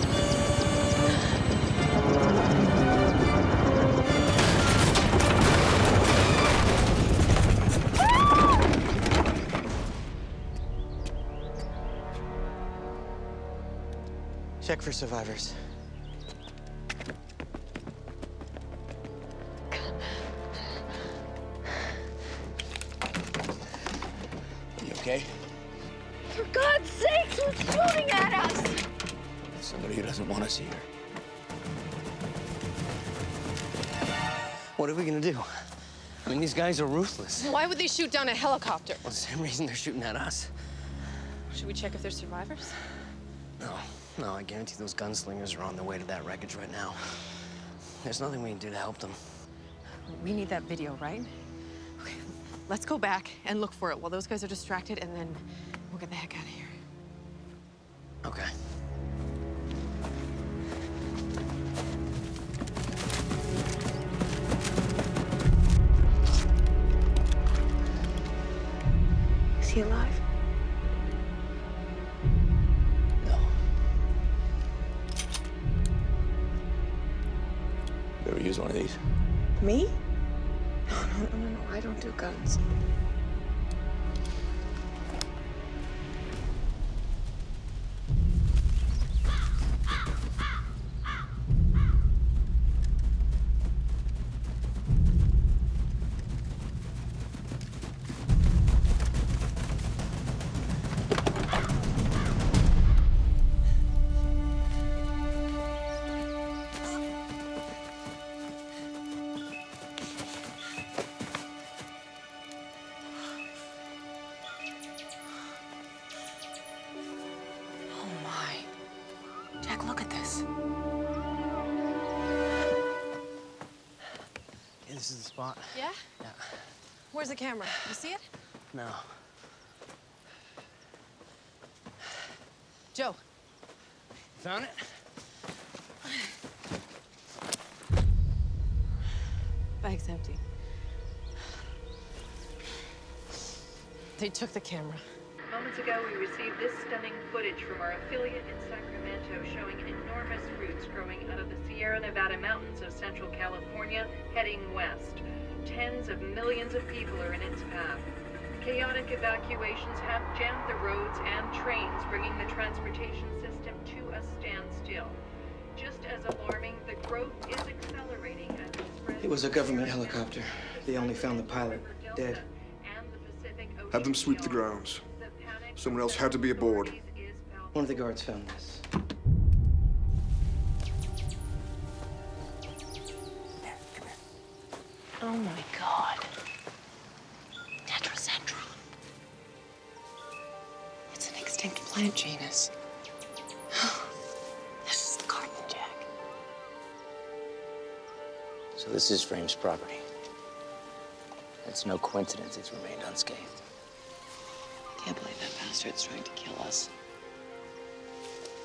Check for survivors. You okay? For God's sake, who's shooting at us? Somebody who doesn't want us here. What are we gonna do? I mean, these guys are ruthless. Why would they shoot down a helicopter? Well, the same reason they're shooting at us. Should we check if there's survivors? No, I guarantee those gunslingers are on their way to that wreckage right now. There's nothing we can do to help them. We need that video, right? Okay, let's go back and look for it while those guys are distracted, and then we'll get the heck out of here. Okay. Is he alive? You ever use one of these? Me? No, I don't do guns. Jack, look at this. Yeah, this is the spot. Yeah? Yeah. Where's the camera? You see it? No. Joe. Found it? Bag's empty. They took the camera. Moments ago, we received this stunning footage from our affiliate in Sacramento showing enormous roots growing out of the Sierra Nevada mountains of Central California, heading west. Tens of millions of people are in its path. Chaotic evacuations have jammed the roads and trains, bringing the transportation system to a standstill. Just as alarming, the growth is accelerating as it spreads. It was a government helicopter. They only found the pilot dead. Have them sweep the grounds. Someone else had to be aboard. One of the guards found this. Oh my God. Tetracentron. It's an extinct plant genus. This is the garden, Jack. So this is Frame's property. It's no coincidence it's remained unscathed. Can't believe that bastard's trying to kill us.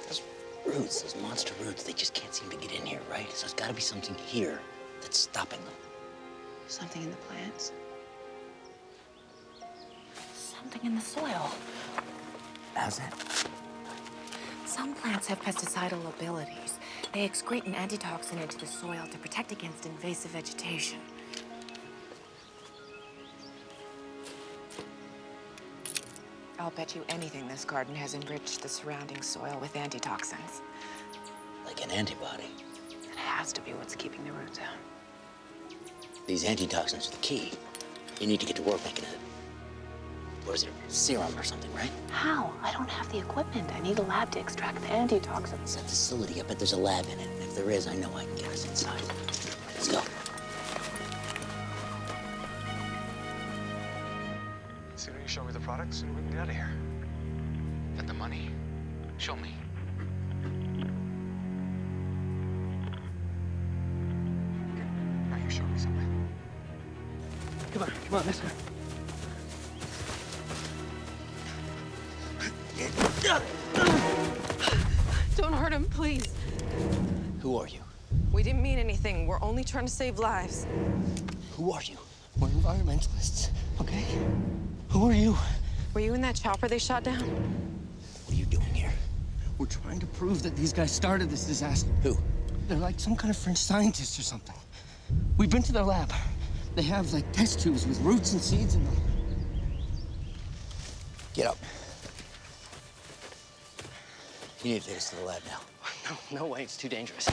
Those roots, those monster roots, they just can't seem to get in here, right? So it's gotta be something here that's stopping them. Something in the plants. Something in the soil. How's that? Some plants have pesticidal abilities. They excrete an antitoxin into the soil to protect against invasive vegetation. I'll bet you anything this garden has enriched the surrounding soil with antitoxins. Like an antibody. It has to be what's keeping the roots out. These antitoxins are the key. You need to get to work making a, what is it, serum or something, right? How? I don't have the equipment. I need a lab to extract the antitoxins. That facility, I bet there's a lab in it. And if there is, I know I can get us inside. Let's go. products, and we can get out of here. But the money? Show me. Now you show me something. Come on, let's go. Don't hurt him, please. Who are you? We didn't mean anything. We're only trying to save lives. Who are you? We're environmentalists, okay? Who are you? Were you in that chopper they shot down? What are you doing here? We're trying to prove that these guys started this disaster. Who? They're like some kind of French scientists or something. We've been to their lab. They have like test tubes with roots and seeds in them. Get up. You need to take us to the lab now. No way, it's too dangerous.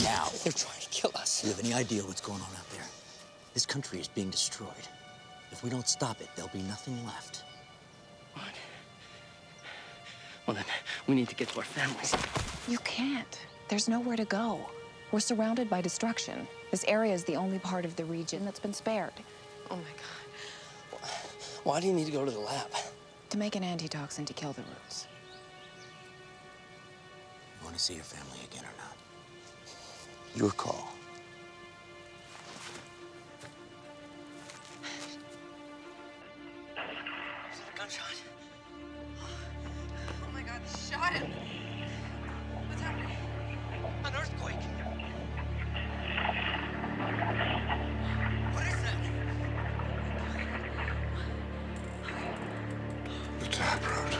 Now. They're trying to kill us. Do you have any idea what's going on out there? This country is being destroyed. If we don't stop it, there'll be nothing left. What? Well, then, we need to get to our families. You can't. There's nowhere to go. We're surrounded by destruction. This area is the only part of the region that's been spared. Oh, my God. Why do you need to go to the lab? To make an antitoxin to kill the roots. You want to see your family again or not? Your call. Is that a gunshot? Oh, my God, they shot him. What's happening? An earthquake. What is that? The taproot.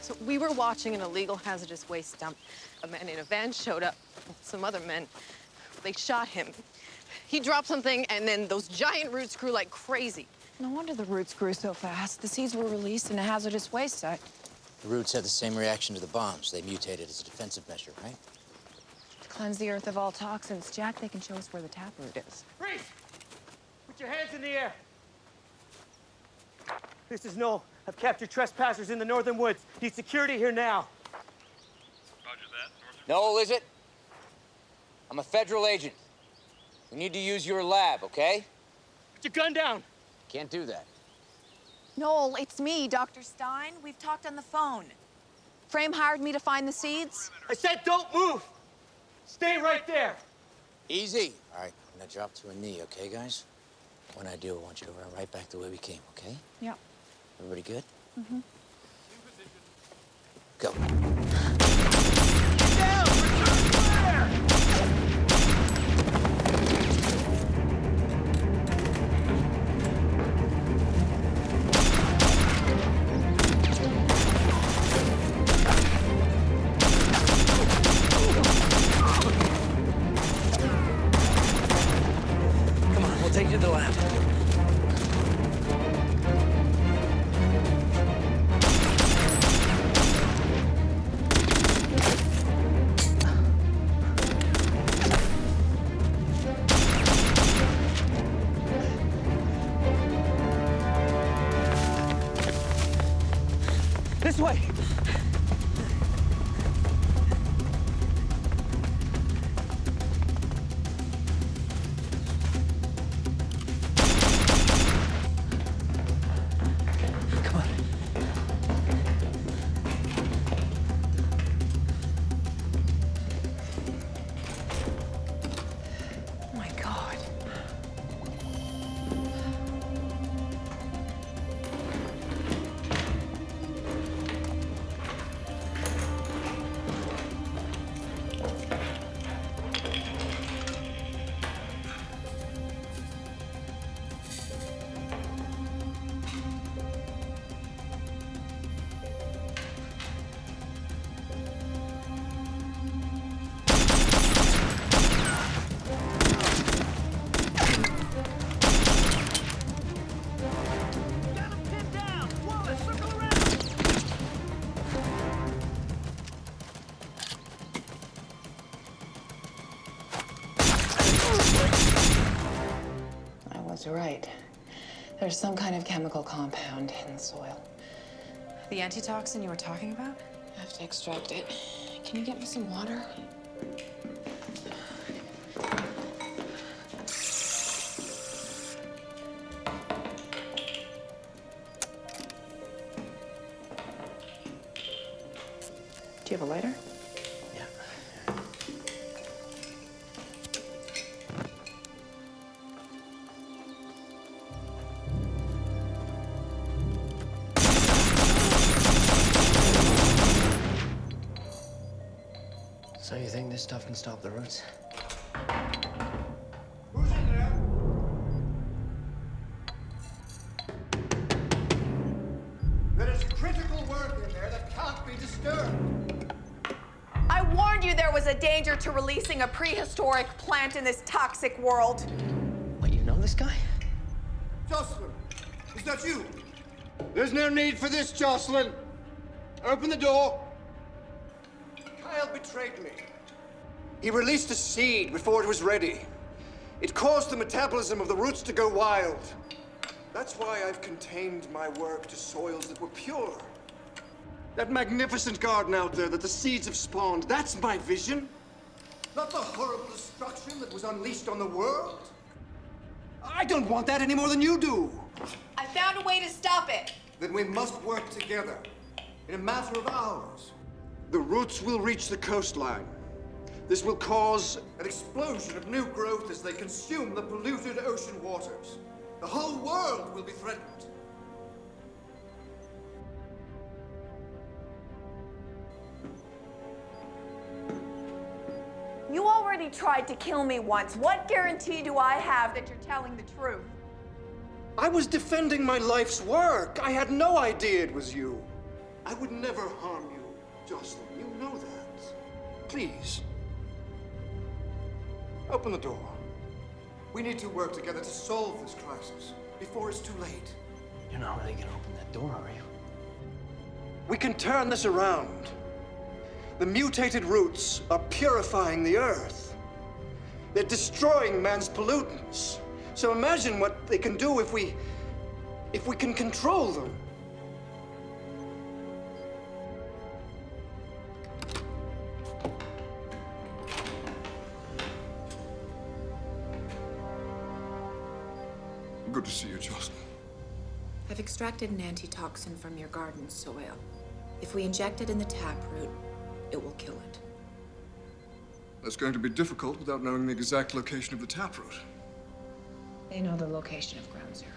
So we were watching an illegal hazardous waste dump. A man in a van showed up with some other men. They shot him. He dropped something, and then those giant roots grew like crazy. No wonder the roots grew so fast. The seeds were released in a hazardous waste site. The roots had the same reaction to the bombs. They mutated as a defensive measure, right? To cleanse the earth of all toxins. Jack, they can show us where the taproot is. Freeze! Put your hands in the air. This is Noel. I've captured trespassers in the northern woods. Need security here now. Roger that. Noel, is it? I'm a federal agent. We need to use your lab, okay? Put your gun down. Can't do that. Noel, it's me, Dr. Stein. We've talked on the phone. Frame hired me to find the seeds. I said don't move. Stay right there. Easy. All right, I'm gonna drop to a knee, okay, guys? When I do, I want you to run right back the way we came, okay? Yep. Everybody good? Mm-hmm. Go. Get down! Return fire! Come on, we'll take you to the lab. This way. Come on. Oh, my God. I was right. There's some kind of chemical compound in the soil. The antitoxin you were talking about? I have to extract it. Can you get me some water? Do you have a lighter? So you think this stuff can stop the roots? Who's in there? There is critical work in there that can't be disturbed. I warned you there was a danger to releasing a prehistoric plant in this toxic world. What, you know this guy? Jocelyn, is that you? There's no need for this, Jocelyn. Open the door. Kyle betrayed me. He released a seed before it was ready. It caused the metabolism of the roots to go wild. That's why I've contained my work to soils that were pure. That magnificent garden out there that the seeds have spawned, that's my vision. Not the horrible destruction that was unleashed on the world. I don't want that any more than you do. I found a way to stop it. Then we must work together in a matter of hours. The roots will reach the coastline. This will cause an explosion of new growth as they consume the polluted ocean waters. The whole world will be threatened. You already tried to kill me once. What guarantee do I have that you're telling the truth? I was defending my life's work. I had no idea it was you. I would never harm you, Jocelyn. You know that. Please. Open the door. We need to work together to solve this crisis before it's too late. You're not really gonna open that door, are you? We can turn this around. The mutated roots are purifying the earth. They're destroying man's pollutants. So imagine what they can do if we can control them. Good to see you, Jocelyn. I've extracted an antitoxin from your garden soil. If we inject it in the taproot, it will kill it. That's going to be difficult without knowing the exact location of the taproot. They know the location of Ground Zero.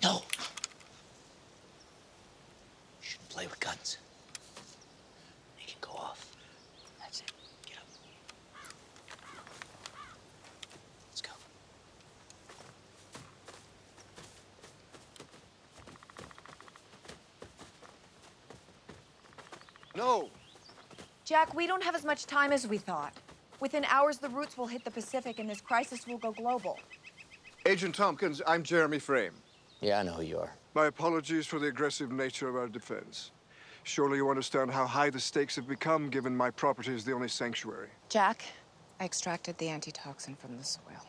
No! Shouldn't play with guns. They can go off. That's it. Get up. Let's go. No! Jack, we don't have as much time as we thought. Within hours, the roots will hit the Pacific and this crisis will go global. Agent Tompkins, I'm Jeremy Frame. Yeah, I know who you are. My apologies for the aggressive nature of our defense. Surely you understand how high the stakes have become, given my property is the only sanctuary. Jack, I extracted the antitoxin from the soil.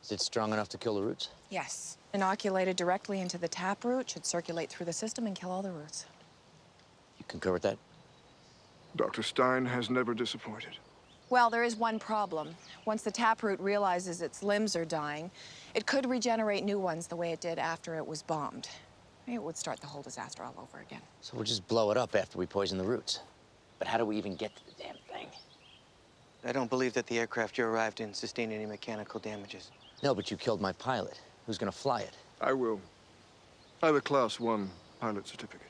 Is it strong enough to kill the roots? Yes. Inoculated directly into the taproot, should circulate through the system and kill all the roots. You concur with that? Dr. Stein has never disappointed. Well, there is one problem. Once the taproot realizes its limbs are dying, it could regenerate new ones the way it did after it was bombed. It would start the whole disaster all over again. So we'll just blow it up after we poison the roots. But how do we even get to the damn thing? I don't believe that the aircraft you arrived in sustained any mechanical damages. No, but you killed my pilot. Who's gonna fly it? I will. I have a Class 1 pilot certificate.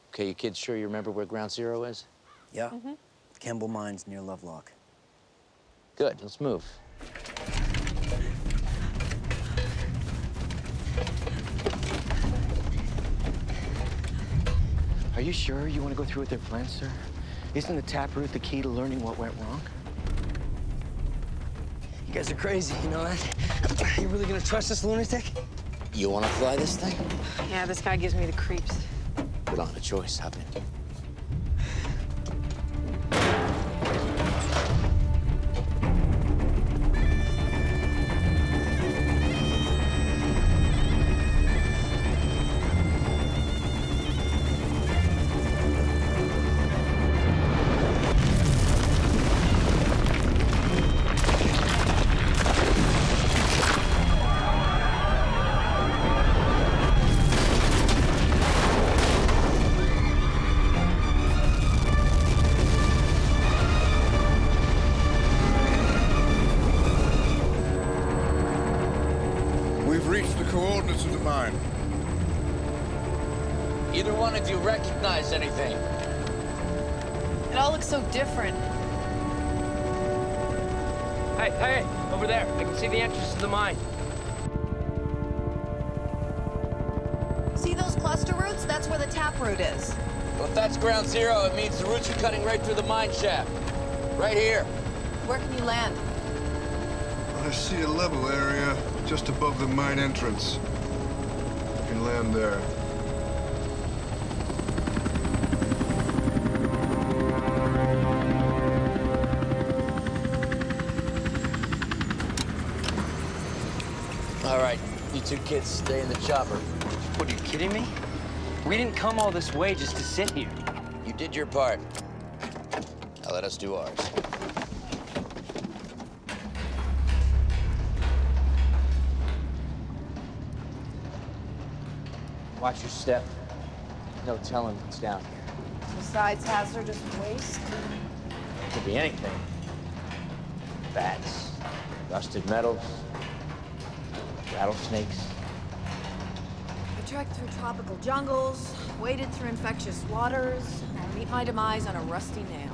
Okay, you kids sure you remember where Ground Zero is? Yeah. Campbell Mines near Lovelock. Good, let's move. Are you sure you want to go through with their plans, sir? Isn't the taproot the key to learning what went wrong? You guys are crazy, you know that? You really gonna trust this lunatic? You wanna fly this thing? Yeah, this guy gives me the creeps. We don't have a choice, hop in. reached the coordinates of the mine. Either one of you recognize anything? It all looks so different. Hey, over there. I can see the entrance to the mine. See those cluster roots? That's where the taproot is. Well, if that's ground zero, it means the roots are cutting right through the mine shaft. Right here. Where can you land? I see a level area just above the mine entrance. I can land there. All right, you two kids stay in the chopper. What, are you kidding me? We didn't come all this way just to sit here. You did your part. Now let us do ours. Watch your step. No telling what's down here. Besides hazardous waste. Could be anything. Bats, rusted metals, rattlesnakes. I trekked through tropical jungles, waded through infectious waters. I'll meet my demise on a rusty nail.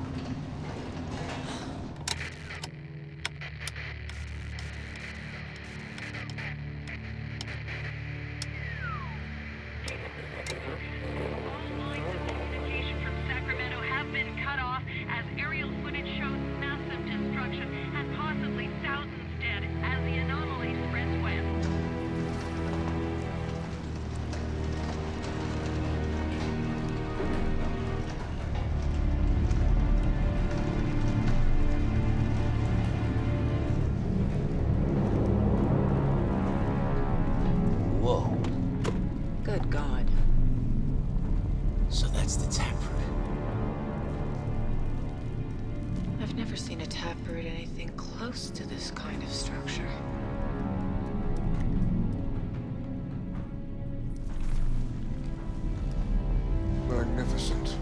Good God. So that's the taproot. I've never seen a taproot anything close to this kind of structure. Magnificent.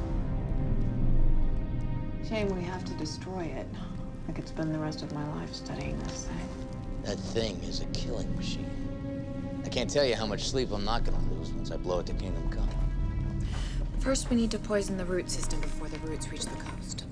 Shame we have to destroy it. I could spend the rest of my life studying this thing. That thing is a killing machine. I can't tell you how much sleep I'm not gonna lose once I blow it to Kingdom Come. First, we need to poison the root system before the roots reach the coast.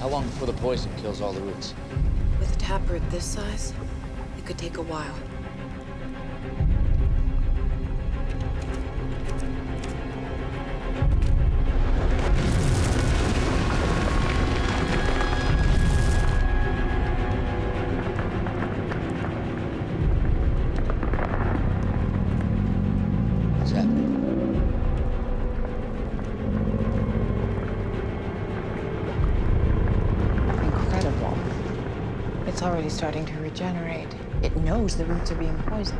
How long before the poison kills all the roots? With a taproot this size, it could take a while. What's happening? Incredible. It's already starting to regenerate. It knows the roots are being poisoned.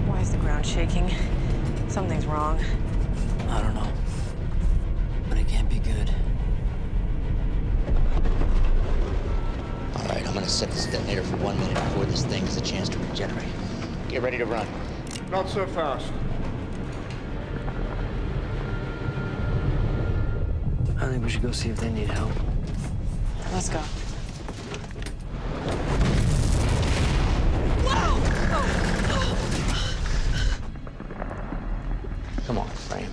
Why is the ground shaking? Something's wrong. I don't know. But it can't be good. All right, I'm gonna set this detonator for 1 minute before this thing has a chance to regenerate. Get ready to run. Not so fast. I think we should go see if they need help. Let's go. Come on, Frame.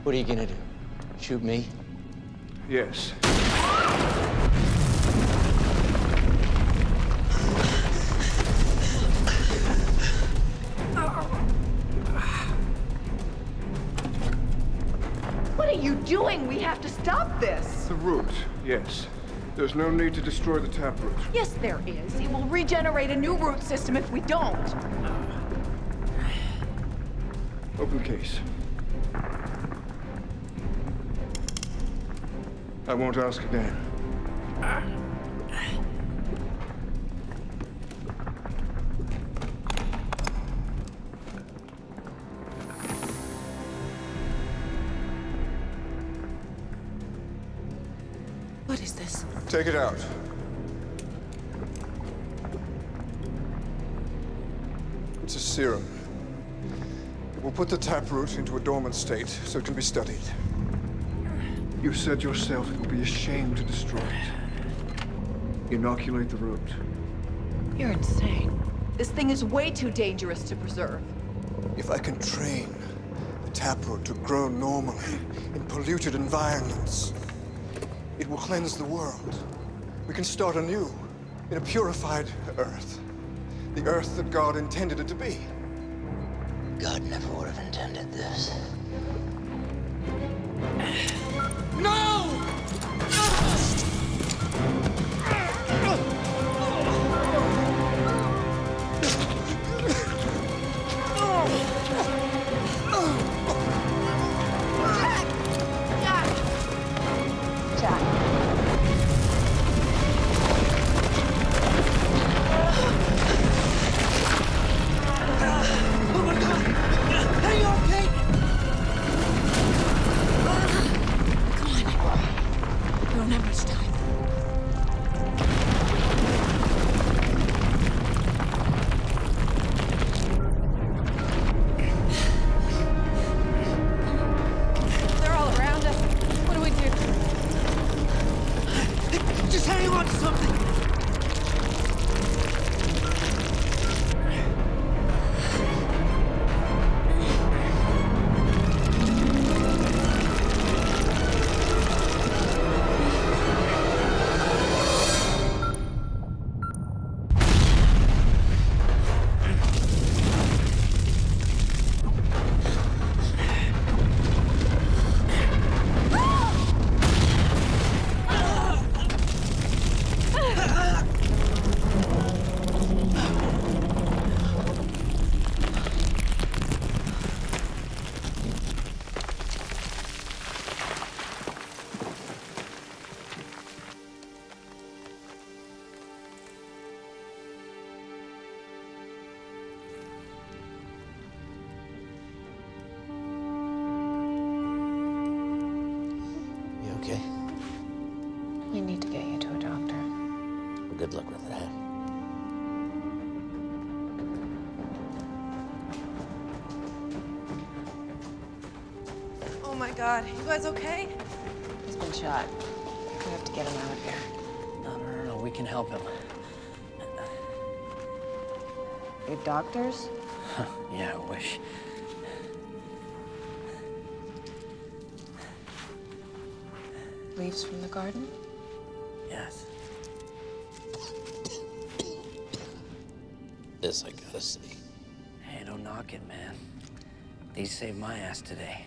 What are you gonna do? Shoot me? Yes. are you doing? We have to stop this. The root, yes. There's no need to destroy the taproot. Yes, there is. It will regenerate a new root system if we don't. Open case. I won't ask again. What is this? Take it out. It's a serum. It will put the taproot into a dormant state so it can be studied. You said yourself it would be a shame to destroy it. Inoculate the root. You're insane. This thing is way too dangerous to preserve. If I can train the taproot to grow normally in polluted environments, it will cleanse the world. We can start anew in a purified Earth. The Earth that God intended it to be. God never would have intended this. No! Okay. We need to get you to a doctor. Well, good luck with that. Oh my God, you guys okay? He's been shot. We have to get him out of here. No, we can help him. You doctors? Yeah, I wish. Leaves from the garden? Yes. This I gotta see. Hey, don't knock it, man. These saved my ass today.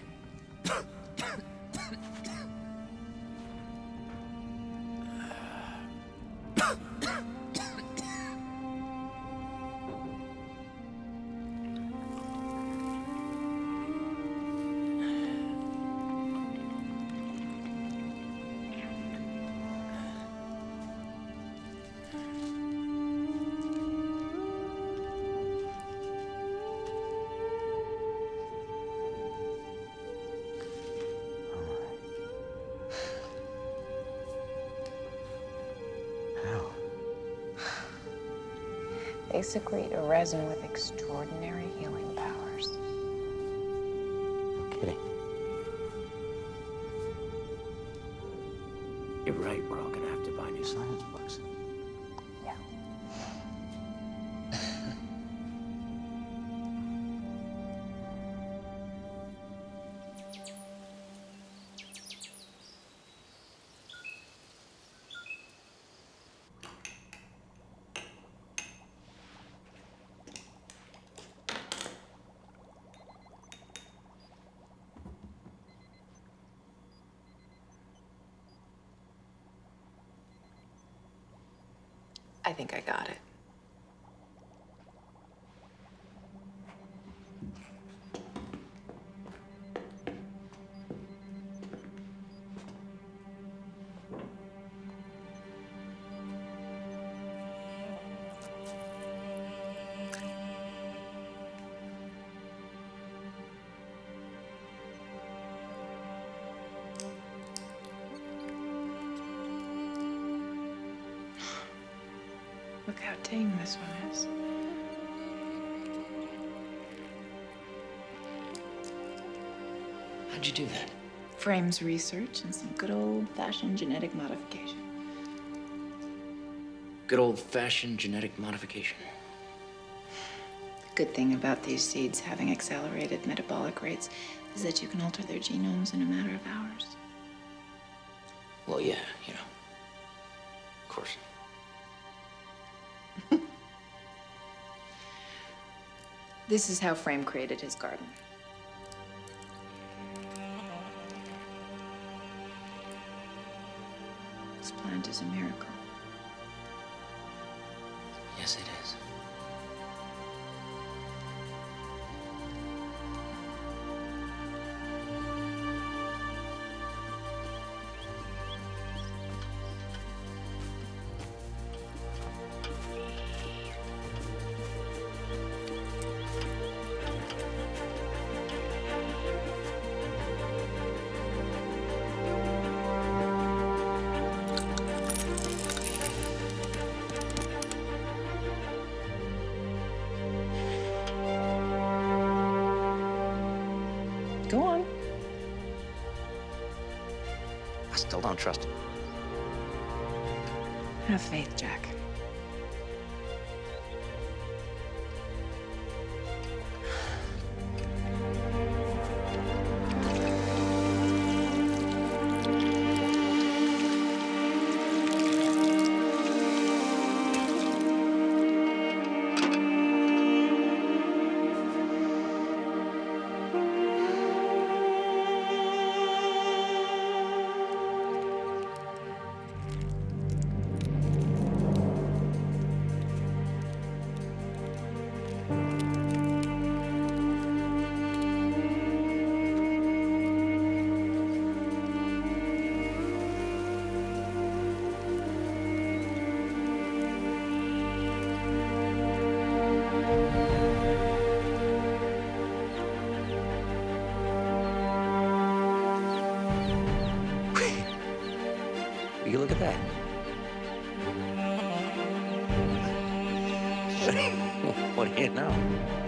They secrete a resin with extraordinary healing powers. No kidding. You're right, we're all gonna have to buy new science books. Yeah. I think I got it. Look how tame this one is. How'd you do that? Frame's research and some good old-fashioned genetic modification. Good old-fashioned genetic modification. The good thing about these seeds having accelerated metabolic rates is that you can alter their genomes in a matter of hours. Well, yeah, you know. Of course. This is how Frame created his garden. This plant is a miracle. Yes, it is. Go on. I still don't trust him. Have faith, Jack. You look at that. What do you know?